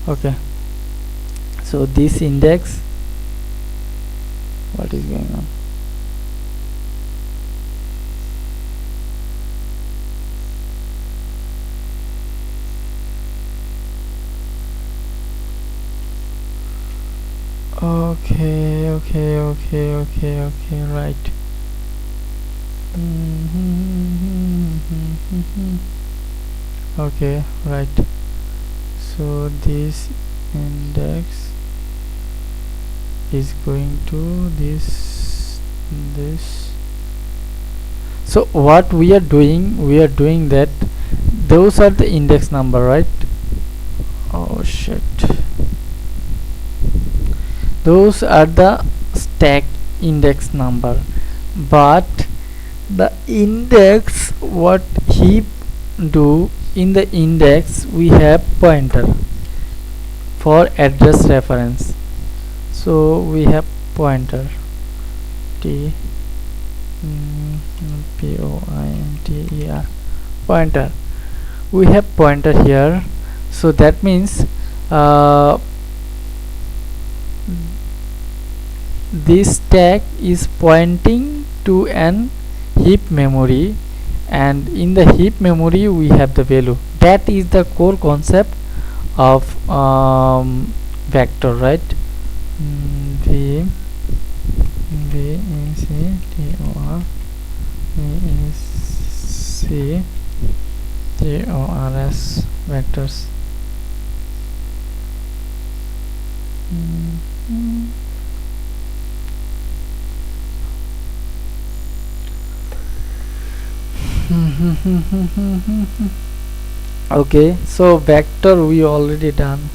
Okay, so this index, what is going on? Okay, right. Okay, right. So this index is going to this. So what we are doing that those are the index number, right? shit, those are the stack index number, but the index, what heap do, in the index we have pointer for address reference. So we have pointer t pointer, pointer, we have pointer here. So that means this stack is pointing to an heap memory, and in the heap memory we have the value. That is the core concept of vector, right? V E C T O R V E C T O R S, vectors. Okay, so vector we already done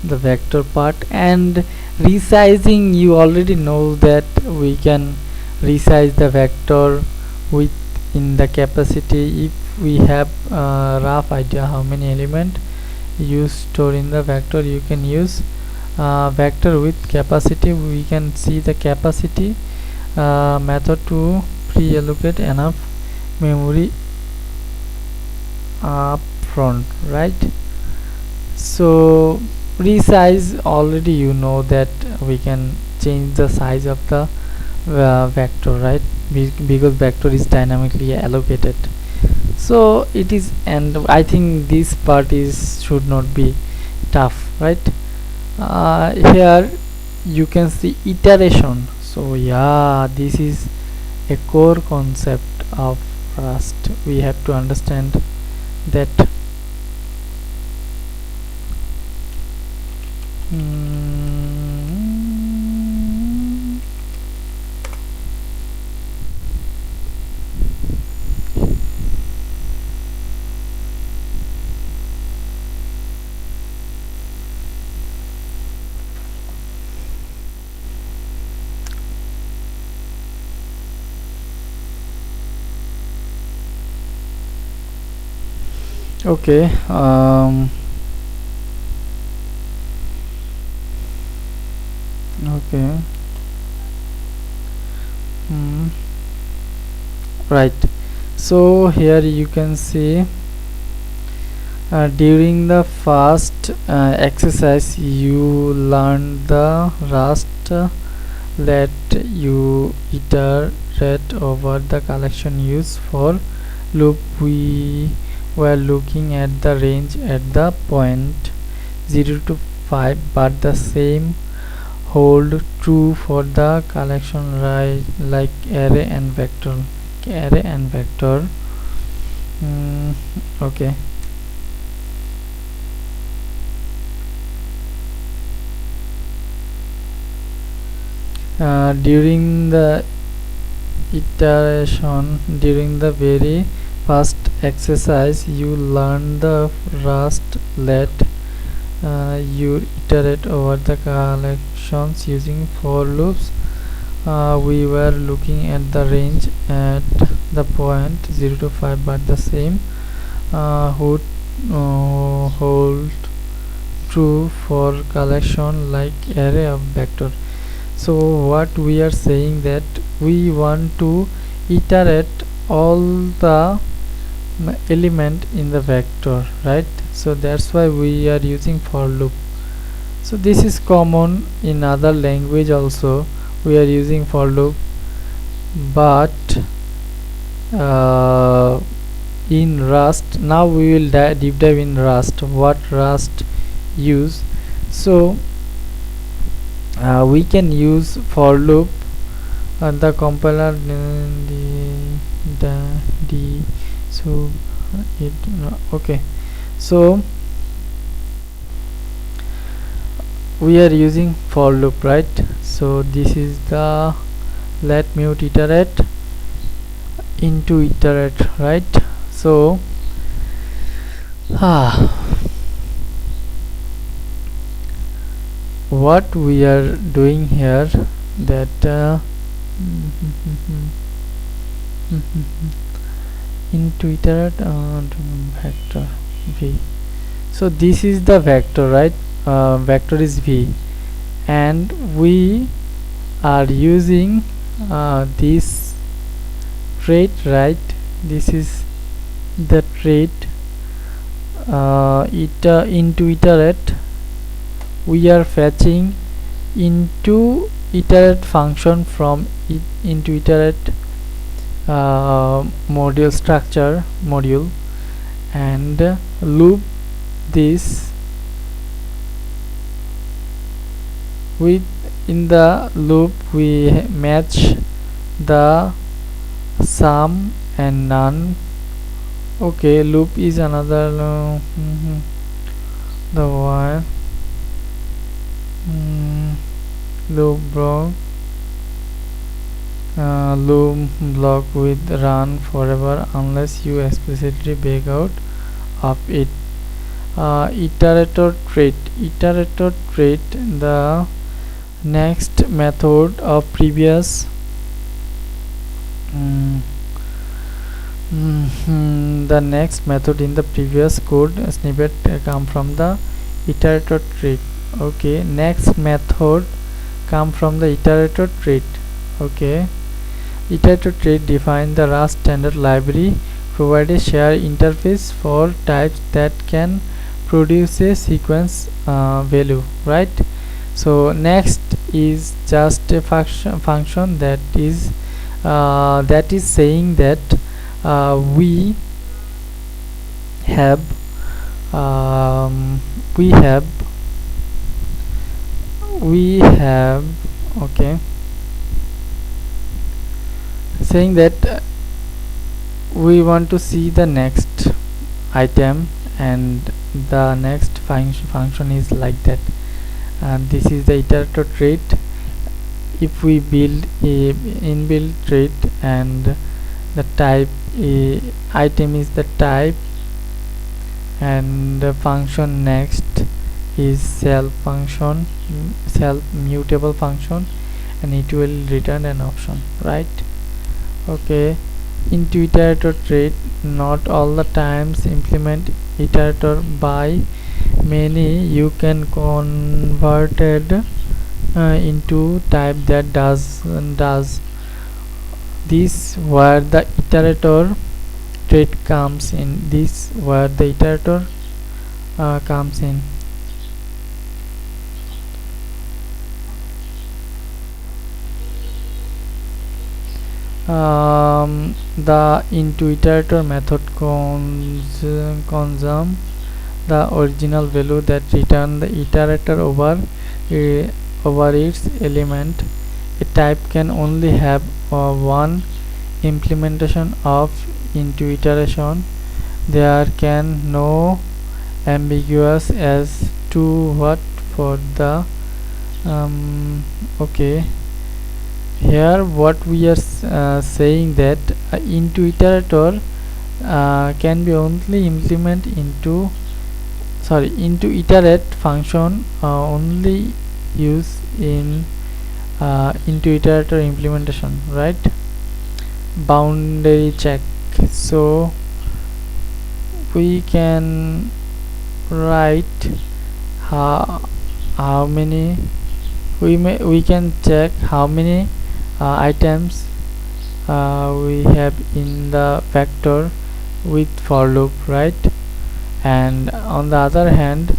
the vector part, and resizing you already know that we can resize the vector with in the capacity. If we have a rough idea how many element you store in the vector, you can use vector with capacity. We can see the capacity method to pre-allocate enough memory up front, right? So resize, already you know that we can change the size of the vector, right? Because vector is dynamically allocated. So it is, and I think this part is should not be tough, right? Here you can see iteration. So yeah, this is a core concept of Rust. We have to understand that okay. Okay. Right. So here you can see during the first exercise you learn the Rust. Let you iterate over the collection use for loop. We were looking at the range at the point 0 to 5, but the same hold true for the collection, right? Like array and vector. Okay. During the iteration, during the very first exercise you learn the Rust. Let you iterate over the collections using for loops. We were looking at the range at the point 0 to 5, but the same would hold true for collection like array of vector. So what we are saying, that we want to iterate all the element in the vector, right? So that's why we are using for loop. So this is common in other language also, we are using for loop, but in Rust, now we will deep dive in Rust, what Rust use. So we can use for loop and the compiler so it okay. So we are using for loop, right? So this is the let mute iterate into iterate, right? So what we are doing here, that into iterate vector v. So this is the vector, right? Vector is v, and we are using this trait, right? This is the trait. Into iterate, we are fetching into iterate function from into iterate module structure module, and loop this with, in the loop we match the sum and none. Okay, loop is another the while loop block with run forever unless you explicitly back out of it. Iterator trait, the next method of previous the next method in the previous code snippet come from the iterator trait. Okay, next method come from the iterator trait. Okay, iterator trait define the Rust standard library, provide a shared interface for types that can produce a sequence value, right? So next is just a function that is saying that we have okay, saying that we want to see the next item, and the next function is like that, and this is the iterator trait. If we build a inbuilt trait, and the type item is the type, and the function next is self mutable function, and it will return an option, right? Okay, into iterator trait, not all the times implement iterator by many. You can convert it into type that does this where the iterator trait comes in. This where the iterator comes in. The into iterator method consume the original value that return the iterator over its element. A type can only have one implementation of into iteration. There can no ambiguous as to what for the okay, here what we are saying that into iterator can be only implement into iterate function only use in into iterator implementation, right? Boundary check, so we can write how many we can check how many items we have in the vector with for loop, right? And on the other hand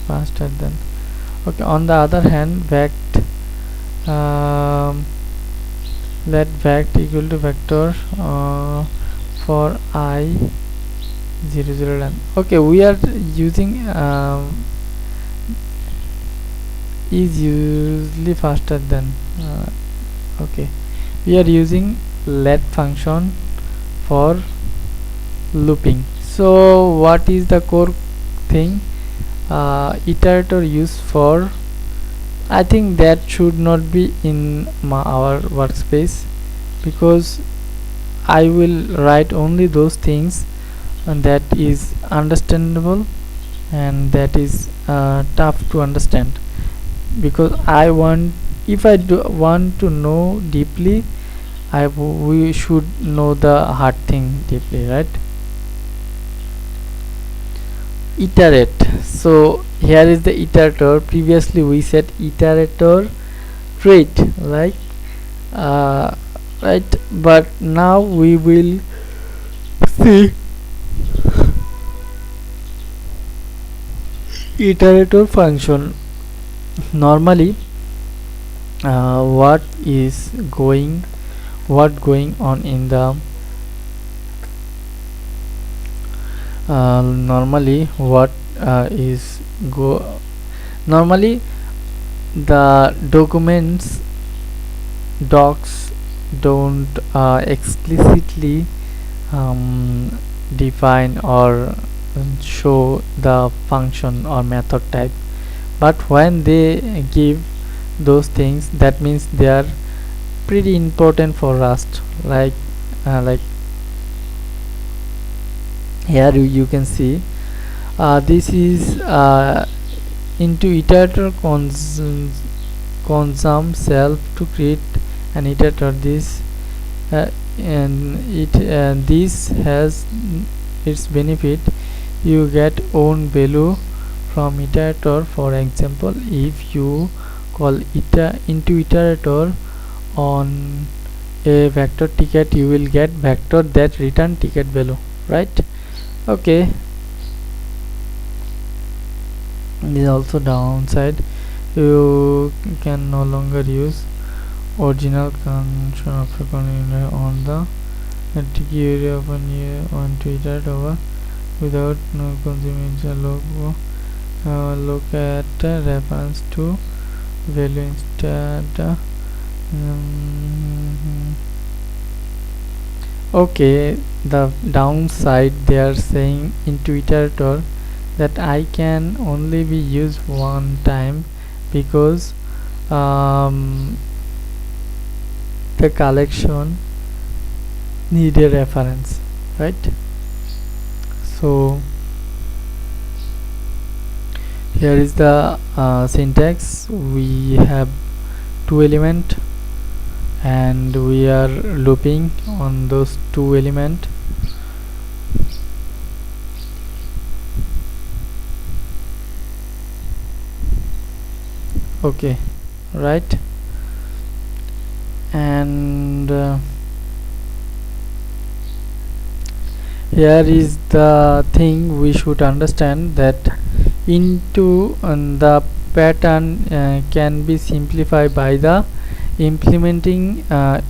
faster than okay, on the other hand vect let vect equal to vector for I 0 0 1. Okay, we are using is usually faster than okay, we are using let function for looping. So what is the core thing iterator use for? I think that should not be in our workspace, because I will write only those things and that is understandable and that is tough to understand, because if I do want to know deeply, we should know the hard thing deeply, right? Iterate. So here is the iterator. Previously we said iterator trait, like right, but now we will see iterator function. Normally what going on in the normally what is go normally the docs don't explicitly define or show the function or method type, but when they give those things, that means they are pretty important for Rust. Like here you can see this is into iterator consume self to create an iterator. This has its benefit. You get own value from iterator. For example, if you call into iterator on a vector ticket, you will get vector that return ticket value, right? Okay, this is also downside. You can no longer use original condition after on the area of on to iterate over without consuming the logo. Look at reference to value instead. Okay, the downside, they are saying into iterator that I can only be used one time, because the collection need a reference, right? So here is the syntax. We have two element and we are looping on those two element. Okay, right, and here is the thing we should understand, that into the pattern can be simplified by the implementing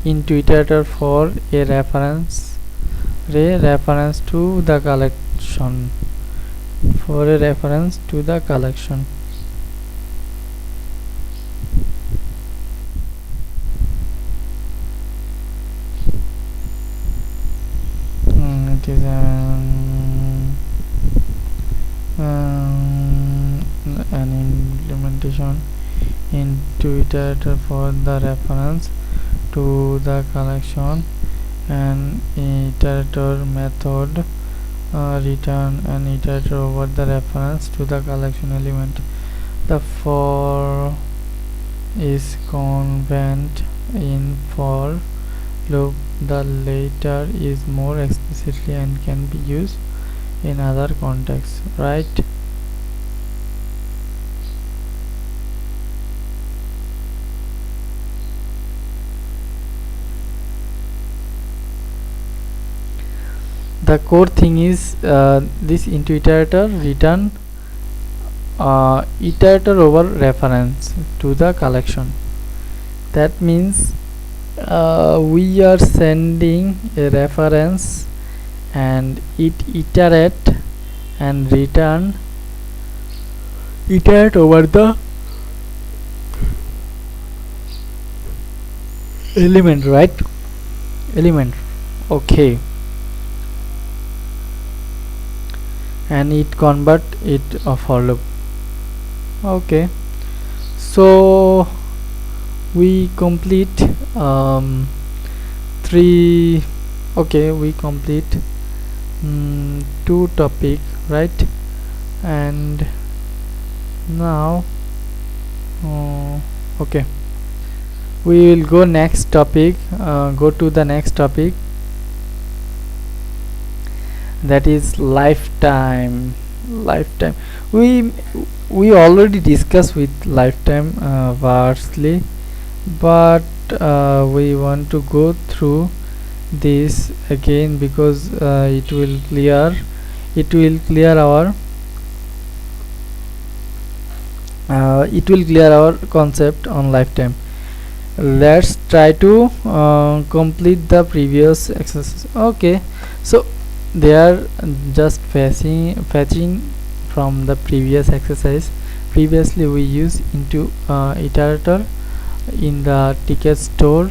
into iterator for a reference to the collection, it is an implementation into iterator for the reference to the collection, and iterator method return an iterator over the reference to the collection element. The for is convened in for loop. The later is more explicitly and can be used in other contexts, right? The core thing is this into iterator return iterator over reference to the collection. That means we are sending a reference and it iterate and iterate over the element, right? Okay, and it convert it for loop. Okay, so we complete three. Okay, we complete two topic, right? And Now okay, we will go next topic, go to the next topic, that is lifetime. We already discussed with lifetime vastly, but we want to go through this again because it will clear our concept on lifetime. Let's try to complete the previous exercise. Okay, so they are just fetching from the previous exercise. Previously we used into iterator in the ticket store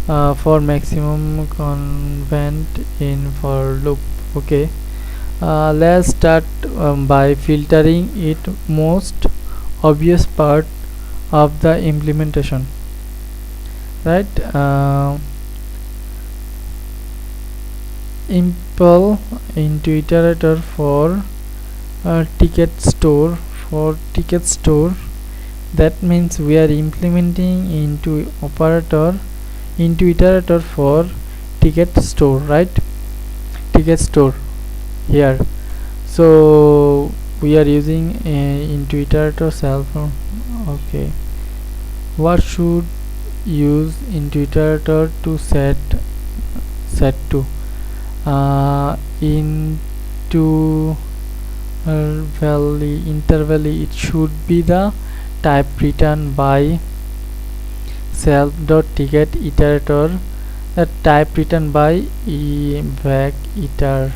for maximum convent in for loop. Okay, let's start by filtering it most obvious part of the implementation, right? Impl into iterator for ticket store. That means we are implementing into iterator for ticket store, right? Ticket store here. So we are using into iterator self. Okay, what should use into iterator to set to into interval? It should be the type written by self dot ticket iterator, the type written by back iter,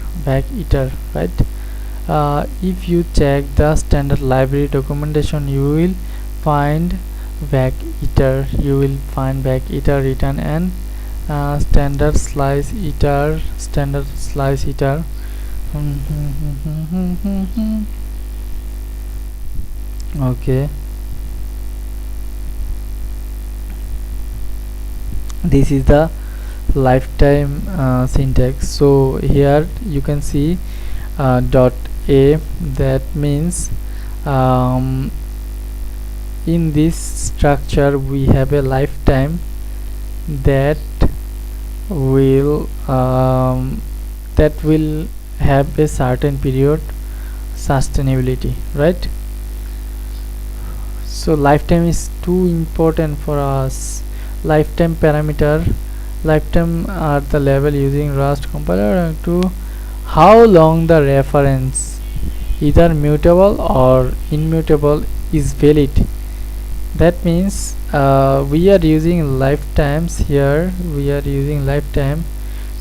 right? If you check the standard library documentation, you will find back iter written, and standard slice iter. Okay, this is the lifetime syntax. So here you can see dot a, that means in this structure we have a lifetime that will have a certain period sustainability, right? So lifetime is too important for us. Lifetime parameter, lifetime are the level using Rust compiler to how long the reference, either mutable or immutable, is valid. That means we are using lifetimes here. We are using lifetime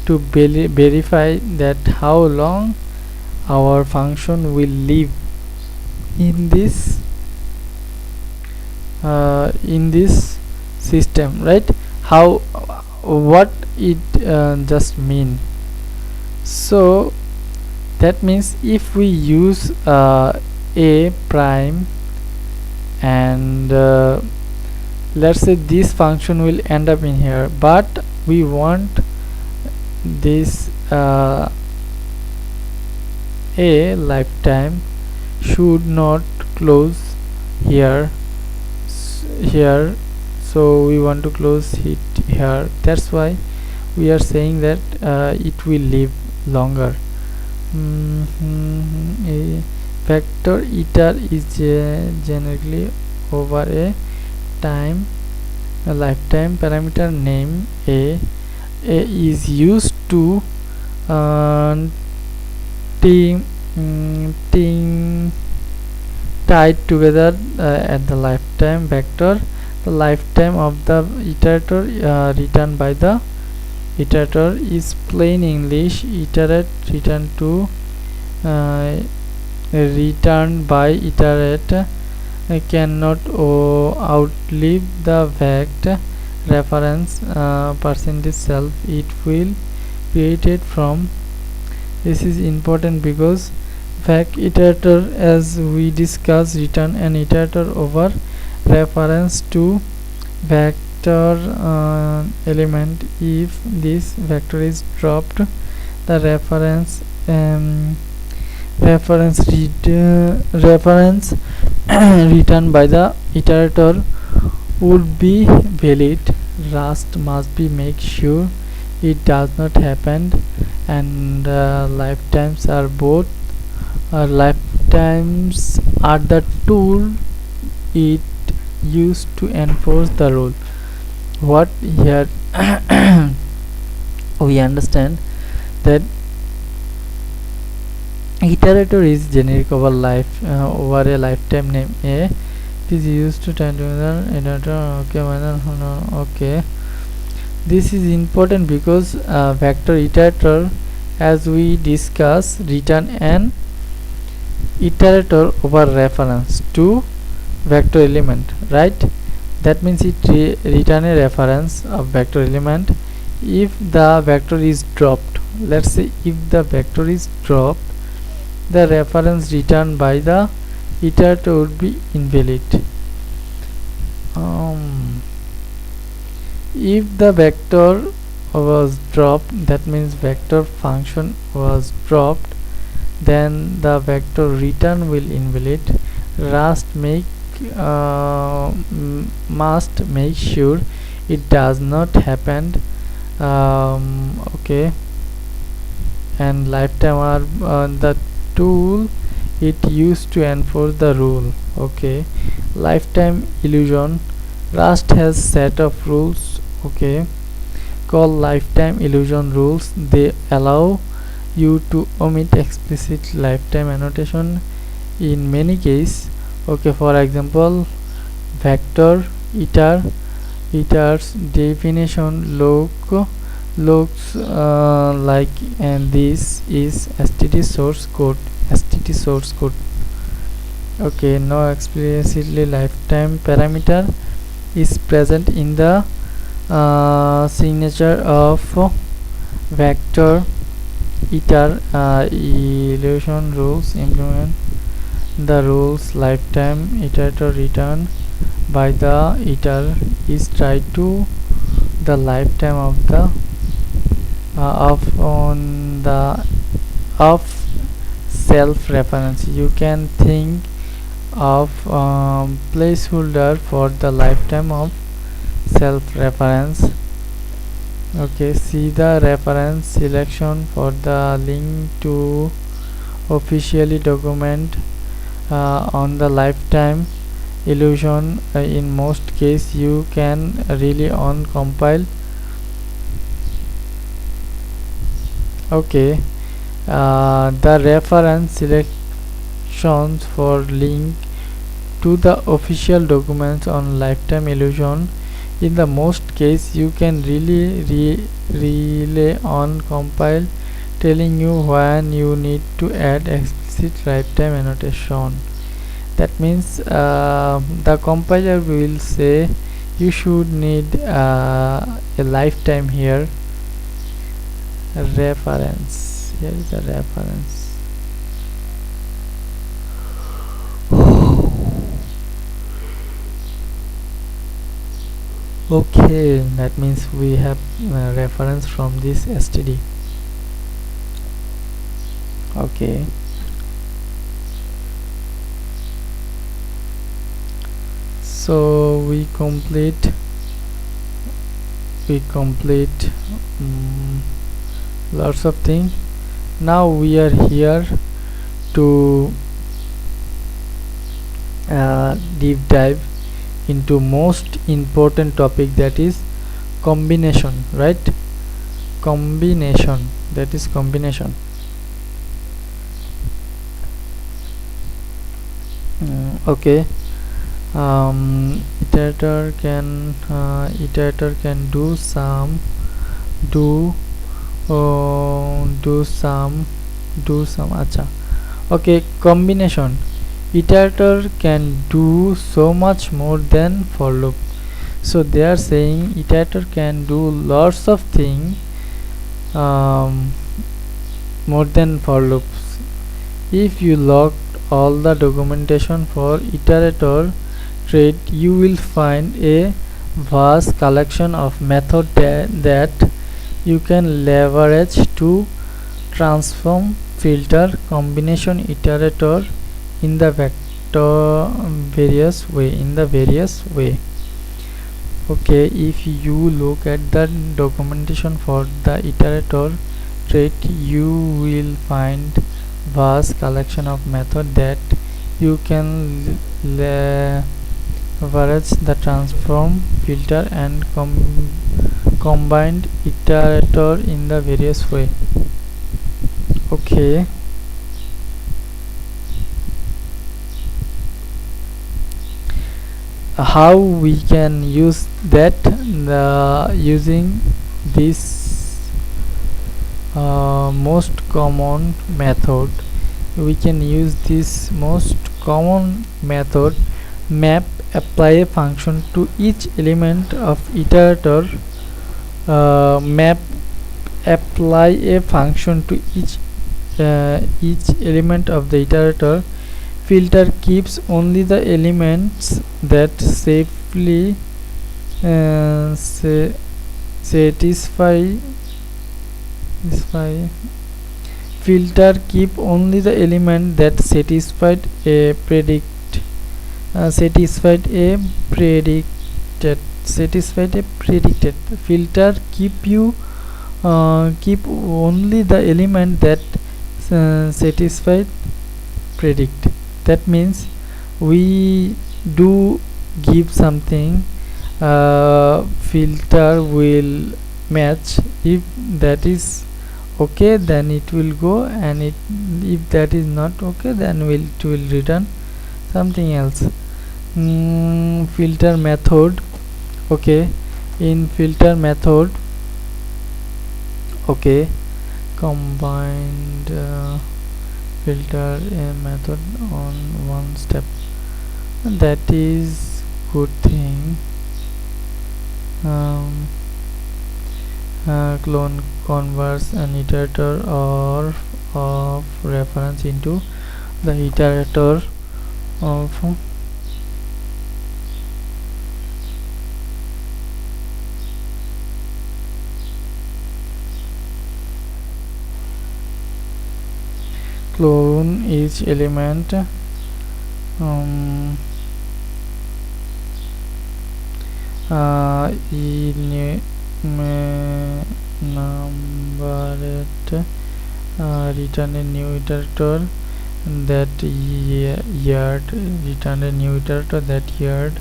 to verify that how long our function will live in this system, right? How what it just mean. So that means if we use a prime, and let's say this function will end up in here, but we want this a lifetime should not close here, so we want to close it here. That's why we are saying that it will live longer. A vector iter is generally over a time, a lifetime. Parameter name a is used to tied together at the lifetime vector. The lifetime of the iterator written by the iterator is plain English. Iterate return to returned by iterate cannot outlive the fact reference percentage self it will created from. This is important because fact iterator, as we discussed, return an iterator over reference to vector element. If this vector is dropped, the reference written by the iterator would be valid. Rust must be make sure it does not happen, and lifetimes are both lifetimes are the tool it used to enforce the rule. What here we understand that iterator is generic over over a lifetime name a. It is used to turn to the iterator. Okay, this is important because vector iterator, as we discuss, return an iterator over reference to vector element, right? That means it return a reference of vector element if the vector is dropped. Let's say if the vector is dropped, the reference returned by the iterator would be invalid. If the vector was dropped, that means vector function was dropped, then the vector return will invalid. Rust must make sure it does not happen. Okay, and lifetime are the tool it used to enforce the rule. Okay, lifetime illusion. Rust has set of rules, okay, called lifetime illusion rules. They allow you to omit explicit lifetime annotation in many cases. Okay, for example, vector iter's definition looks like, and this is std source code. Okay, no explicitly lifetime parameter is present in the signature of vector iter. Illusion rules implement the rules lifetime iterator return by the iter is tied to the lifetime of the of self reference. You can think of placeholder for the lifetime of self reference. Okay, see the reference selection for the link to officially document on the lifetime illusion. In most cases you can really on compile. Okay, the reference selections for link to the official documents on lifetime illusion, in the most case you can really rely on compile telling you when you need to add explicit lifetime annotation. That means the compiler will say you should need a lifetime here. Reference, here is a reference. Okay, that means we have reference from this std. Okay, so we complete lots of things. Now we are here to deep dive into most important topic, that is combination, right? Combination, that is combination. Okay, iterator can do some acha. Okay, combination. Iterator can do so much more than for loop. So they are saying iterator can do lots of things more than for loops. If you log all the documentation for iterator trait, you will find a vast collection of methods that you can leverage to transform, filter, combination iterator in the various way. Okay, if you look at the documentation for the iterator trait, you will find vast collection of method that you can leverage the transform, filter and combined iterator in the various way. Okay, how we can use that, using this most common method. We can use this most common method, map apply a function to each element of iterator. Map apply a function to each element of the iterator. Filter keeps only the elements that safely satisfy. Filter keep only the element that satisfied a predicted. Filter keep only the element that satisfied predict. That means we do give something, filter will match. If that is okay, then it will go, and if that is not okay, then it will return something else. Filter method. Okay, in filter method, okay, combined filter a method on one step. That is good thing. Clone converts an iterator or of reference into the iterator of clone each element, enumerate, return a new iterator that yard, return a new iterator that yard.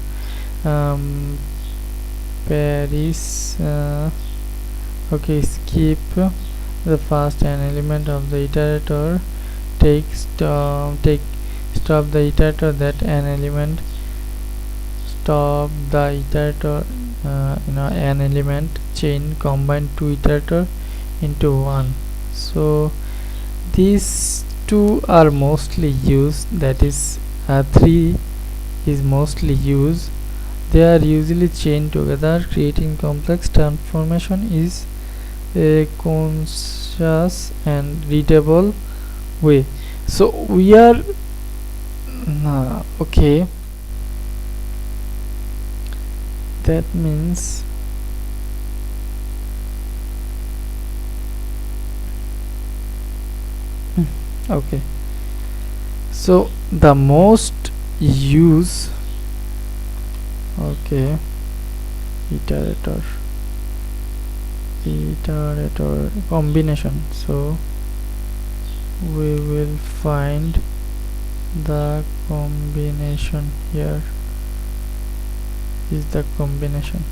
Paris, okay, skip the first an element of the iterator. Stop the iterator that an element. Stop the iterator, an element chain, combine two iterator into one. So these two are mostly used, that is 3 is mostly used. They are usually chained together, creating complex transformation is a conscious and readable way. So we are okay, that means okay, so the most use, okay, iterator combination. So we will find the combination. Here is the combination.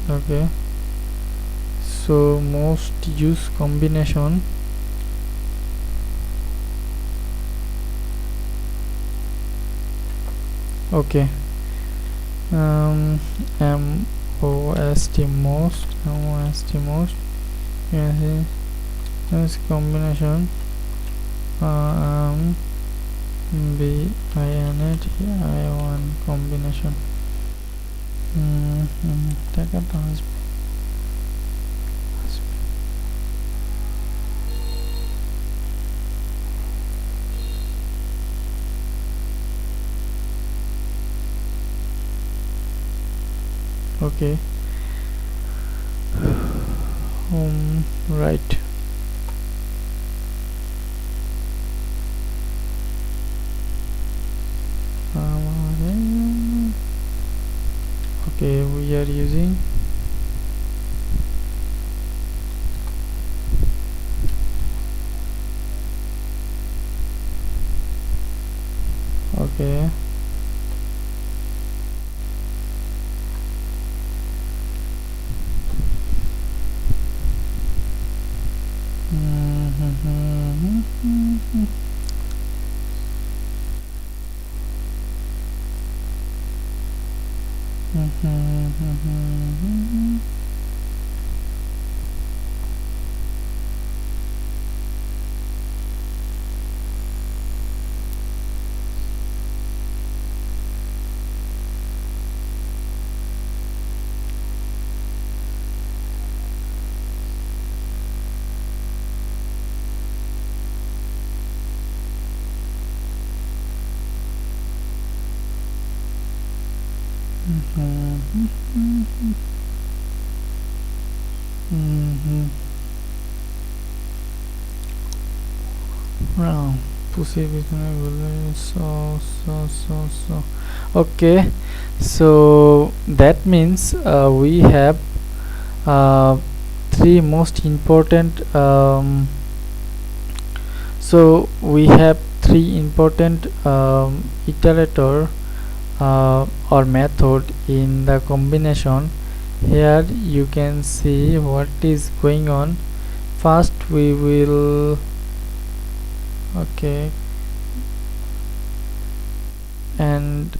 Okay, so most use combination. Okay, most yes, combination, binary I1 combination take a pass. Okay. Right. Okay, we are using okay. Wow, pussy so okay, so that means we have three most important so we have three important iterator or method in the combination. Here you can see what is going on. First we will okay, and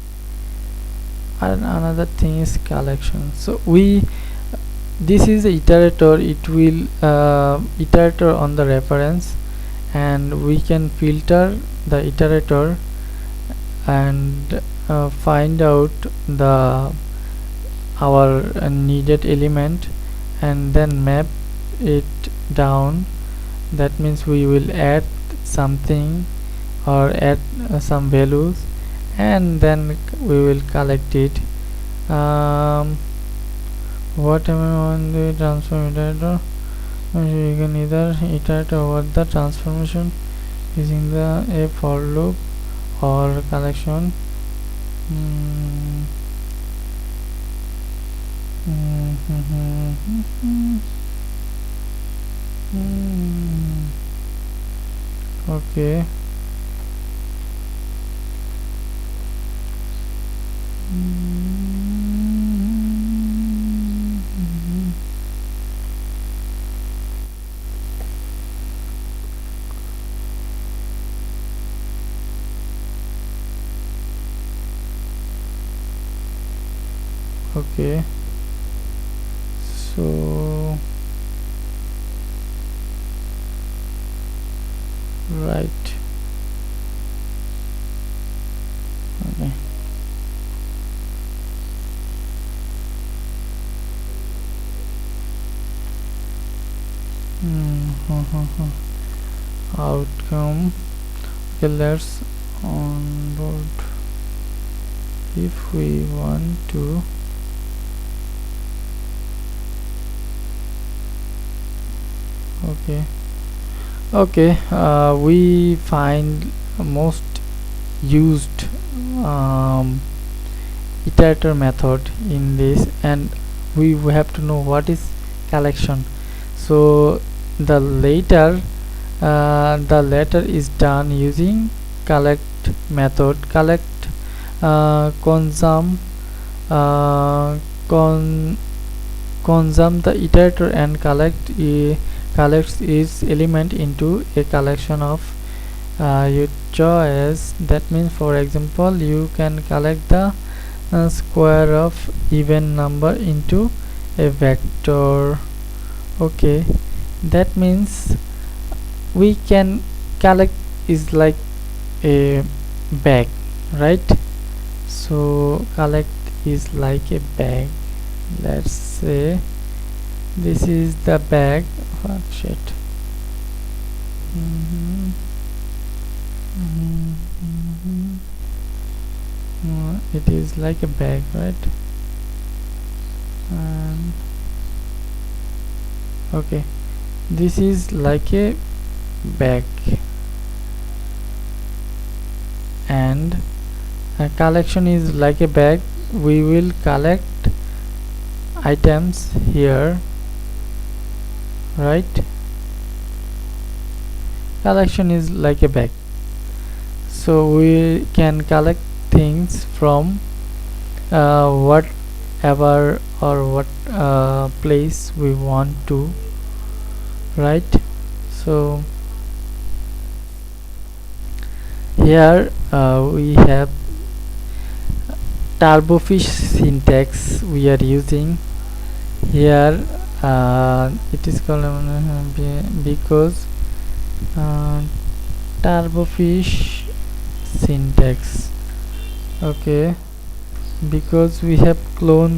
another thing is collection. So this is the iterator, it will iterator on the reference, and we can filter the iterator and find out the our needed element and then map it down. That means we will add something or add some values, and then we will collect it. What am I on the transform iterator? You can either iterate over the transformation using the a for loop or collection. Okay. Okay, so right. Okay. Outcome. Okay, let's onboard. If we want to okay, we find most used iterator method in this, and we have to know what is collection. So the later is done using collect method. Collect consume the iterator and collects its element into a collection of your choice. That means, for example, you can collect the square of even number into a vector. Okay, that means we can collect is like a bag, right? So collect is like a bag. Let's say this is the bag. Oh, shit. It is like a bag, right? And okay, this is like a bag, and a collection is like a bag. We will collect items here, right? Collection is like a bag, so we can collect things from whatever or what place we want to, right? So here we have turbofish syntax we are using here. It is called because turbofish syntax, okay, because we have clone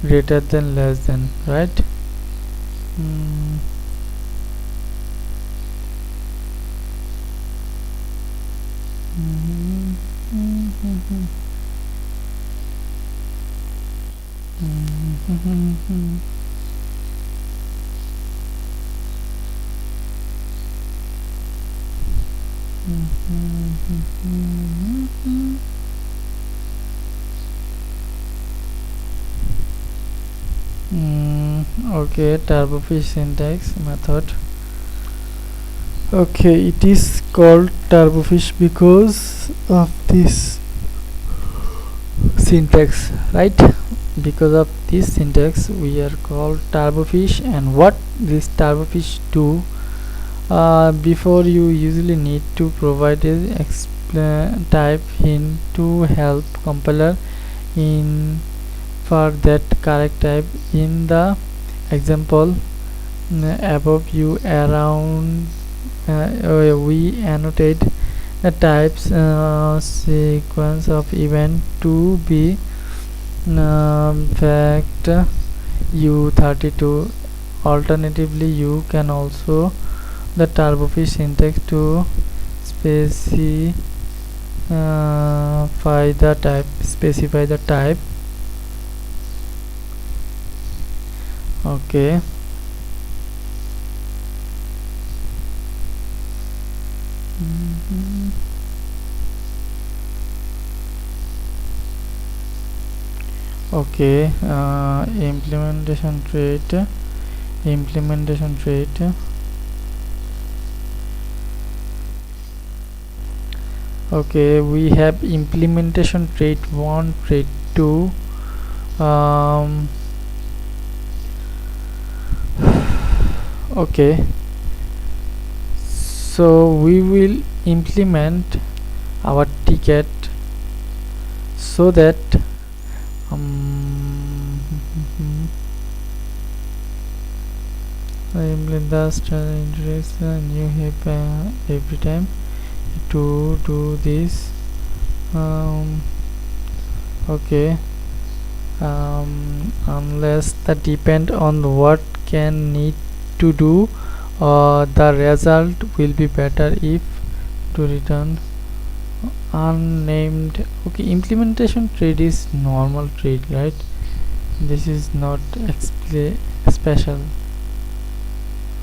greater than less than, right? Okay, turbofish syntax method. Okay, it is called turbofish because of this syntax, right? Because of this syntax we are called turbofish. And what this turbofish do, before you usually need to provide a type hint to help compiler in for that correct type. In the example above you around we annotate the types sequence of event to be fact u32. Alternatively, you can also the turbofish syntax to specify the type. Okay, okay. Implementation trait. Okay, we have implementation trait 1, trait 2. Okay, so we will implement our ticket so that I implement the introduce a new heap every time to do this. Okay, unless that depend on what can need to do, the result will be better if to return unnamed. Okay, implementation trait is normal trait, right? This is not special.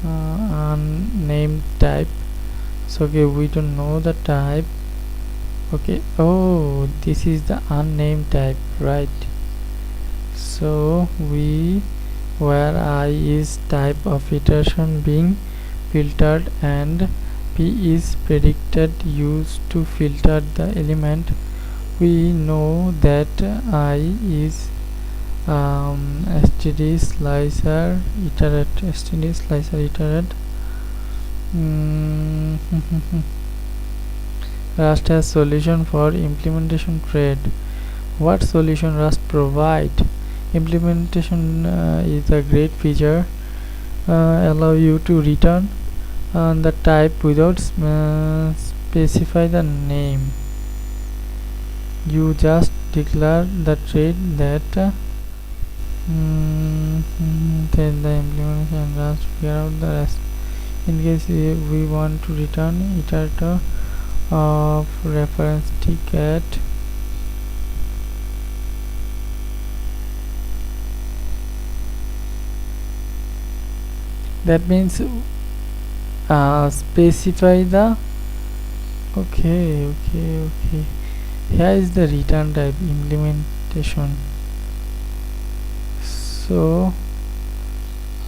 Unnamed type. So okay, we don't know the type. Okay, oh, this is the unnamed type, right? So we where I is type of iteration being filtered and p is predicted used to filter the element. We know that I is std slicer iterate. Rust has solution for implementation trait. What solution Rust provide? Implementation is a great feature, allow you to return the type without specify the name. You just declare the trait that tell the implementation and just figure out the rest. In case we want to return iterator of reference ticket, that means specify the okay. Here is the return type implementation. So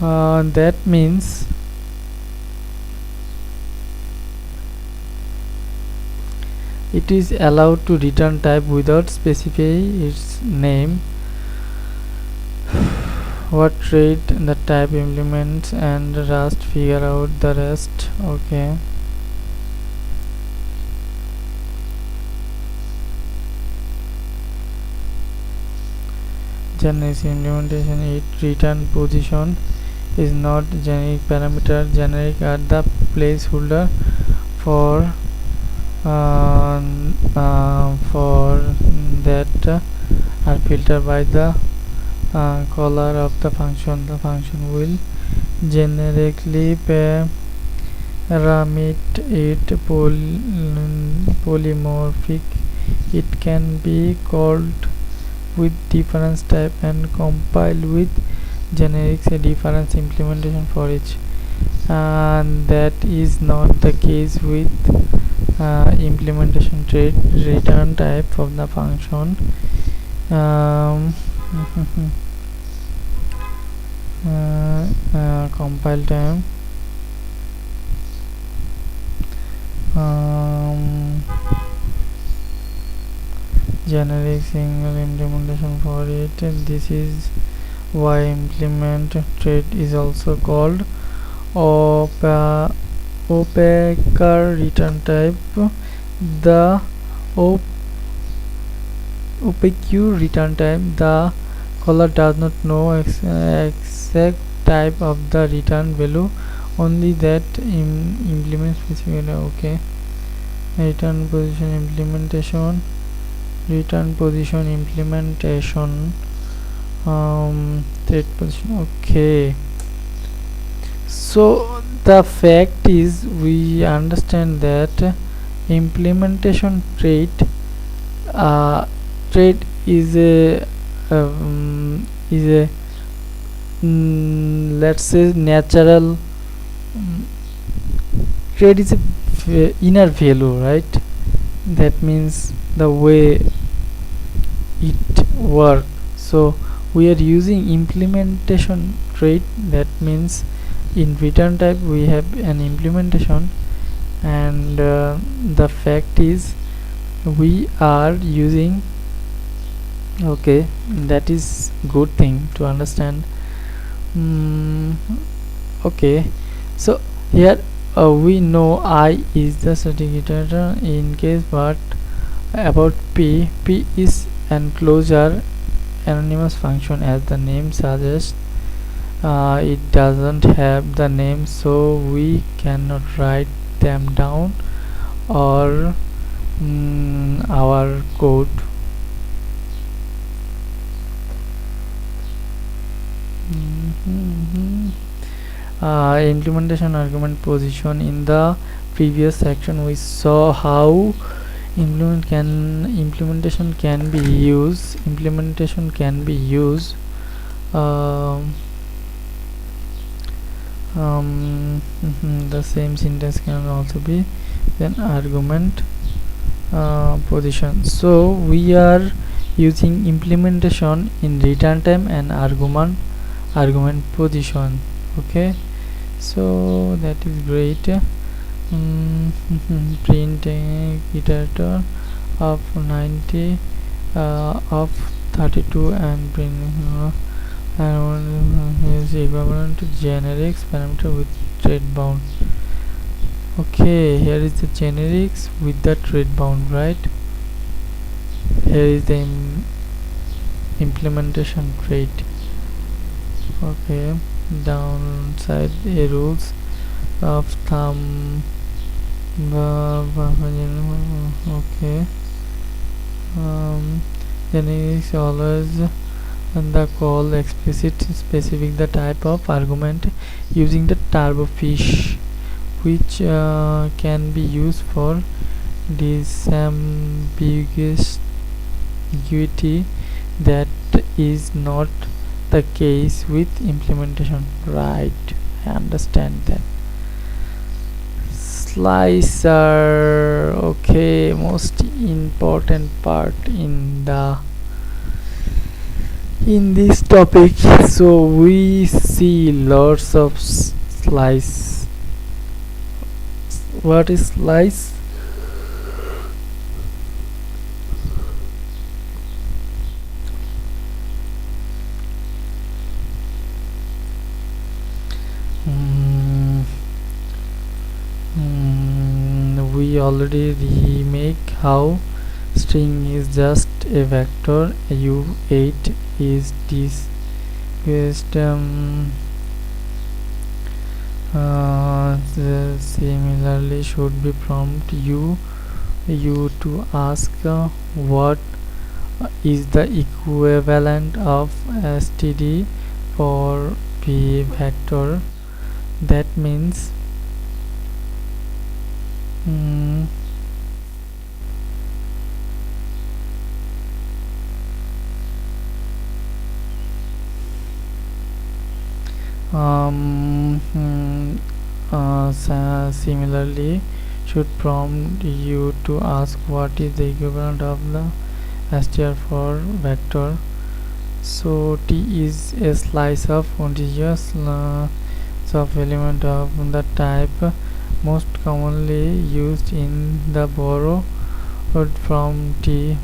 that means it is allowed to return type without specifying its name, what trait the type implements, and just figure out the rest. Okay. Generic implementation. It return position is not generic parameter. Generic are the placeholder for that are filtered by the caller of the function. The function will generically parameter it polymorphic. It can be called with difference type and compiled with generics, a difference implementation for each, and that is not the case with implementation trait return type of the function. Compile time, generic single implementation for it. This is why implement trait is also called opaque return type. The opaque return type, the caller does not know exact type of the return value, only that implement specifically. Okay. Return position implementation, return position implementation, trait position. Okay, so the fact is we understand that implementation trait is a let's say natural trait is a inner value, right? That means the way it works. So we are using implementation trait. That means in return type we have an implementation, and the fact is we are using. Okay, that is good thing to understand. Okay, so here we know I is the static iterator in case, but about p is enclosure anonymous function, as the name suggests. It doesn't have the name, so we cannot write them down or our code. Implementation argument position. In the previous section we saw how implementation can be used. The same syntax can also be then argument position. So we are using implementation in return time and argument position. Okay, so that is great. Print iterator of 90 of 32 and print is equivalent to generics parameter with trait bound. Okay, here is the generics with the trait bound, right? Here is the implementation trait. Okay, downside rules of thumb Okay. Then is always the call explicit specific the type of argument using the turbo fish, which can be used for disambiguity. That is not the case with implementation, right? I understand that. Slicer, okay, most important part in this topic. So we see lots of slice. What is slice? We already remake how string is just a vector, u8 is this similarly should be prompt you to ask what is the equivalent of std for p vector. That means similarly should prompt you to ask what is the equivalent of the str for vector. So t is a slice of integers of element of the type most commonly used in the borrowed from t.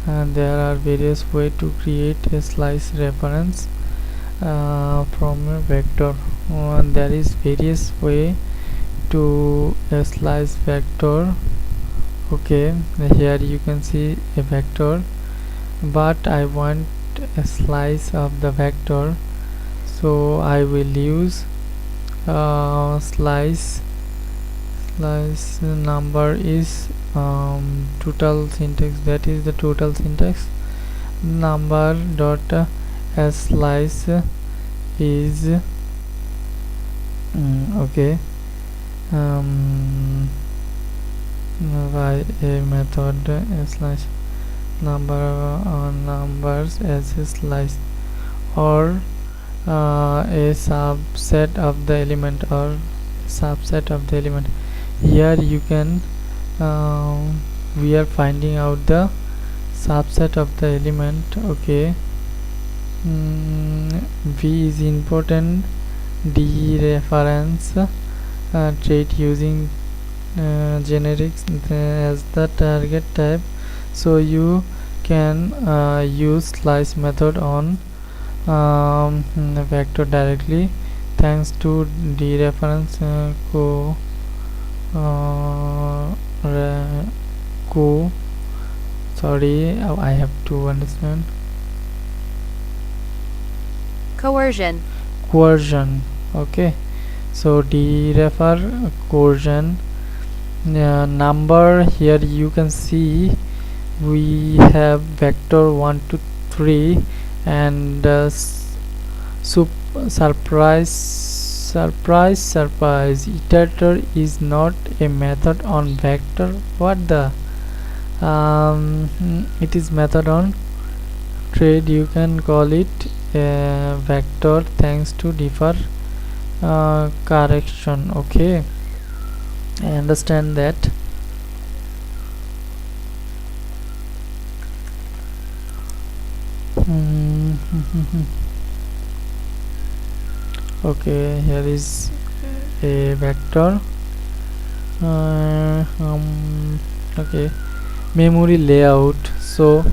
And there are various ways to create a slice reference from a vector. There is various way to a slice vector. Okay, here you can see a vector, but I want a slice of the vector, so I will use slice number is total syntax, that is the total syntax. Number dot slice is okay, by a method slice numbers as a slice, or a subset of the element, here you can we are finding out the subset of the element. Okay, v is important dereference trait using generics as the target type, so you can use slice method on vector directly thanks to dereference I have to understand coercion. Okay, so derefer coercion number. Here you can see we have vector 1 to 3 and surprise, iterator is not a method on vector. What the it is method on trade. You can call it a vector thanks to defer correction. Okay, I understand that. Okay, here is a vector. Okay, memory layout. So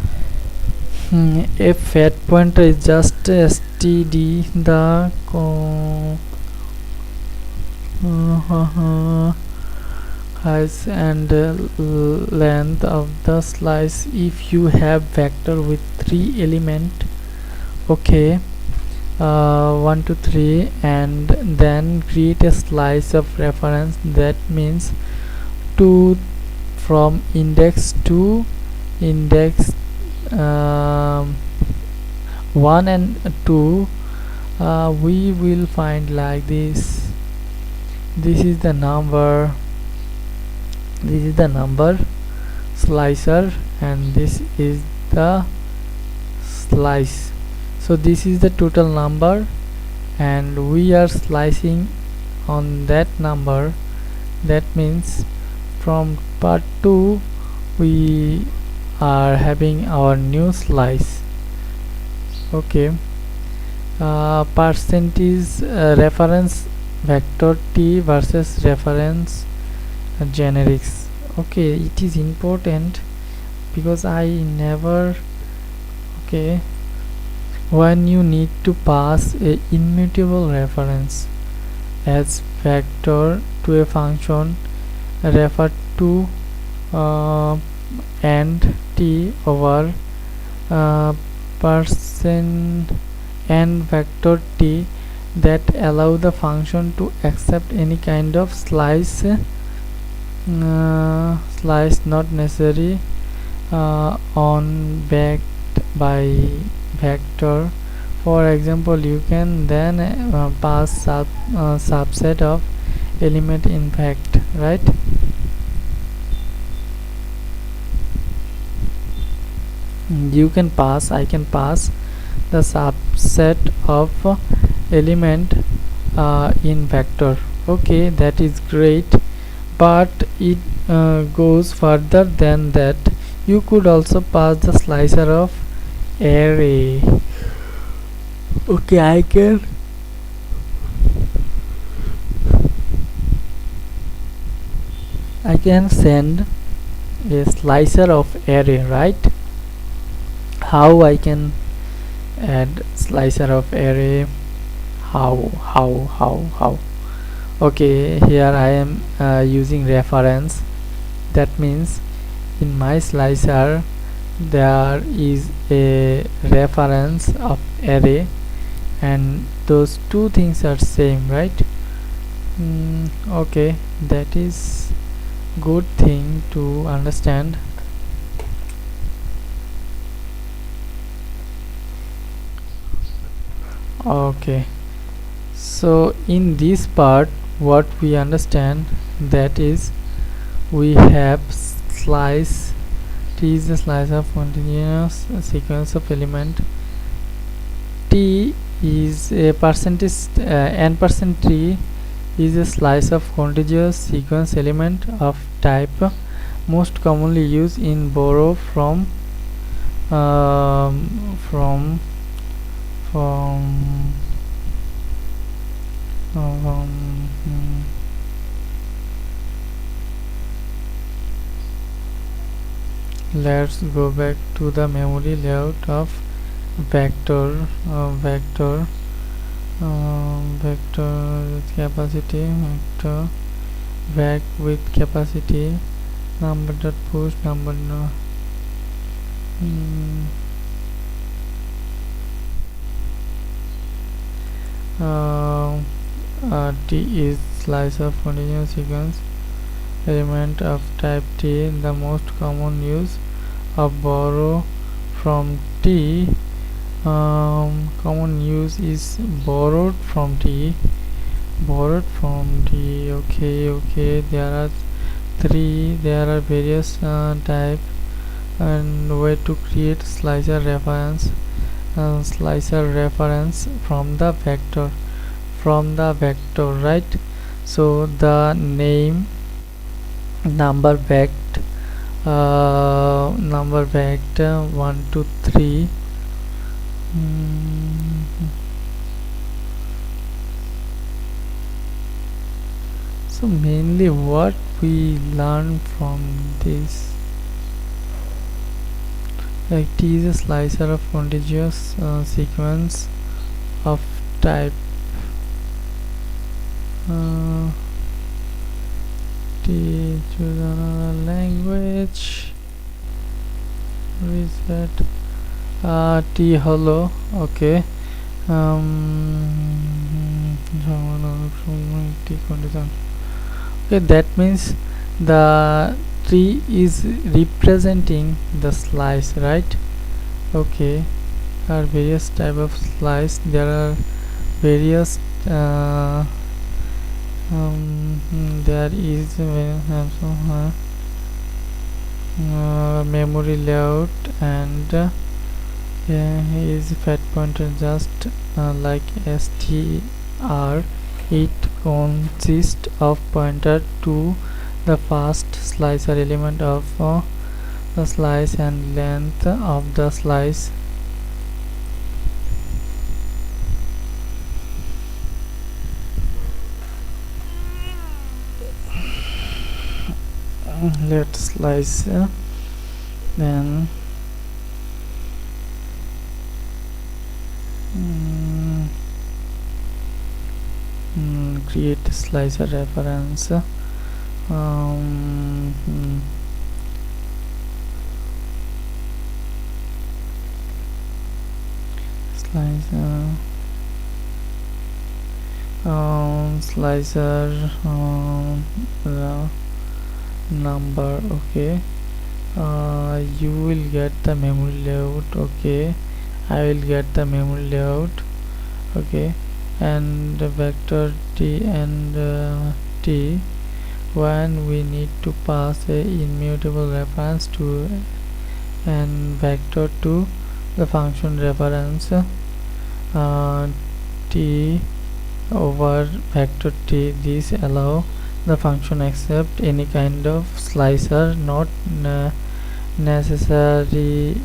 a fat pointer is just std the height and length of the slice if you have vector with 3 element. Okay, 1 to 3, and then create a slice of reference. That means 2 from index to index 1 and 2. We will find like this. This is the number slicer, and this is the slice. So this is the total number, and we are slicing on that number. That means from part 2 we are having our new slice. Okay. Percentage reference vector t versus reference generics. Okay, it is important because I never. Okay, when you need to pass a immutable reference as vector to a function, refer to and t over percent and vector t that allow the function to accept any kind of slice not necessary on backed by vector. For example, you can then pass subset of element in fact, right? I can pass the subset of element in vector. Okay, that is great, but it goes further than that. You could also pass the slicer of array. Okay, I can send a slicer of array, right? How I can add slicer of array? How? Okay, here I am using reference. That means in my slicer there is a reference of array, and those two things are same, right? Okay, that is good thing to understand. Okay, so in this part what we understand, that is we have slice. T is the slice of continuous sequence of element. T is a percentage n percent t is a slice of contiguous sequence element of type most commonly used in borrow from let's go back to the memory layout of vector vector with capacity, vector vec with capacity, number dot push number T is slice of continuous sequence element of type T. The most common use of borrow from T, common use is borrowed from T. Okay, there are various type and way to create slicer reference from the vector, right? So the name number vect 1 to 3. So mainly what we learn from this, like T is a slicer of contiguous sequence of type T. Choose another language. Reset T hello. Okay, Condition. Okay, that means the tree is representing the slice, right? Okay, there are various type of slice. There are various there is memory layout, and is fat pointer just like str. It consists of pointer to the first slicer element of the slice and length of the slice. Let's slice then create slicer reference. Slicer slicer number. Okay, you will get the memory layout. Okay, I will get the memory layout. Okay, and the vector t and t, when we need to pass a immutable reference to and vector to the function reference t over vector t. This allow the function accept any kind of slicer, not necessarily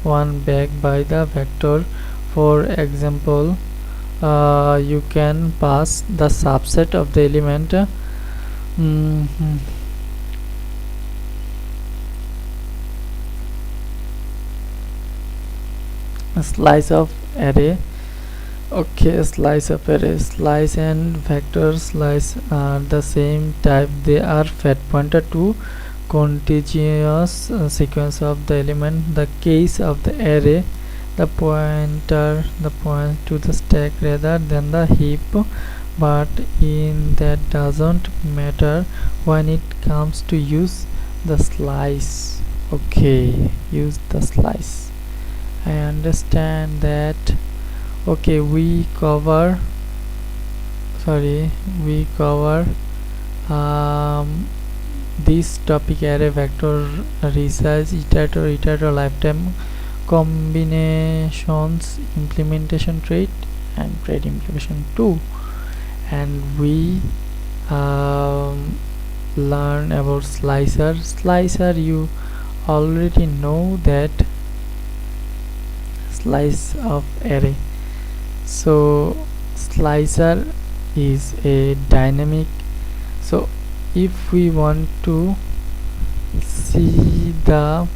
one back by the vector. For example, you can pass the subset of the element a slice of array. Okay, slice of array. Slice and vector slice are the same type. They are fat pointer to contiguous sequence of the element. The case of the array, the pointer point to the stack rather than the heap, but in that doesn't matter when it comes to use the slice. Okay, use the slice. I understand that. Okay, we cover this topic: array, vector, resize, iterator lifetime, combinations, implementation trait, and trait implementation 2. And we learn about slicer. You already know that slice of array. So slicer is a dynamic. So if we want to see the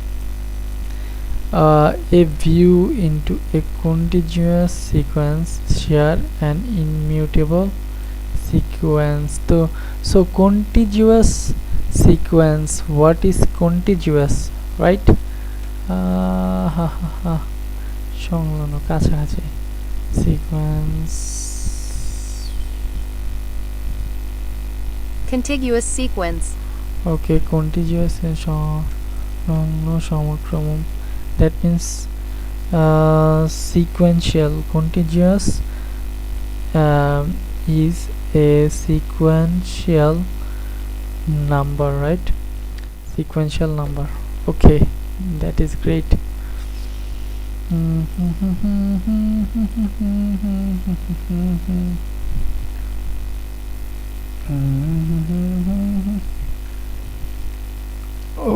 a view into a contiguous sequence, share an immutable sequence. So contiguous sequence, what is contiguous, right? সংলগ্ন কাছাকাছি sequence. Contiguous sequence. Okay, contiguous সংলগ্ন সমক্রম. That means sequential. Contiguous is a sequential number, right? Sequential number. Okay, that is great.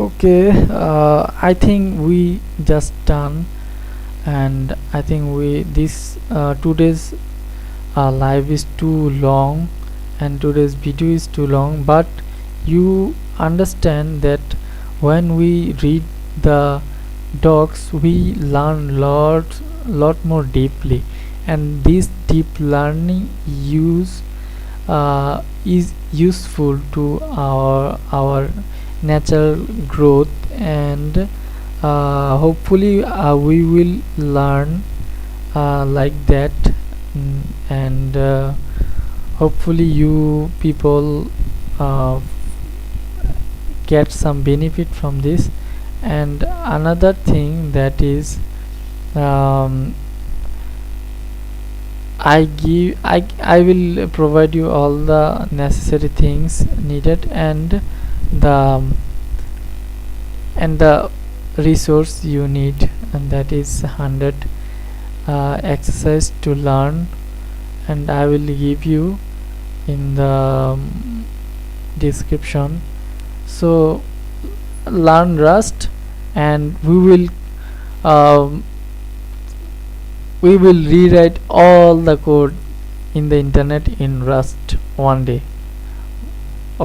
Okay, I think we just done, and I think this today's live is too long, and today's video is too long, but you understand that when we read the docs we learn lot more deeply, and this deep learning is useful to our natural growth and hopefully we will learn like that. And hopefully you people uh, get some benefit from this. And another thing that is, um, I will provide you all the necessary things needed, the the resource you need, and that is 100 exercise to learn, and I will give you in the description. So learn Rust, and um, we will rewrite all the code in the internet in Rust one day.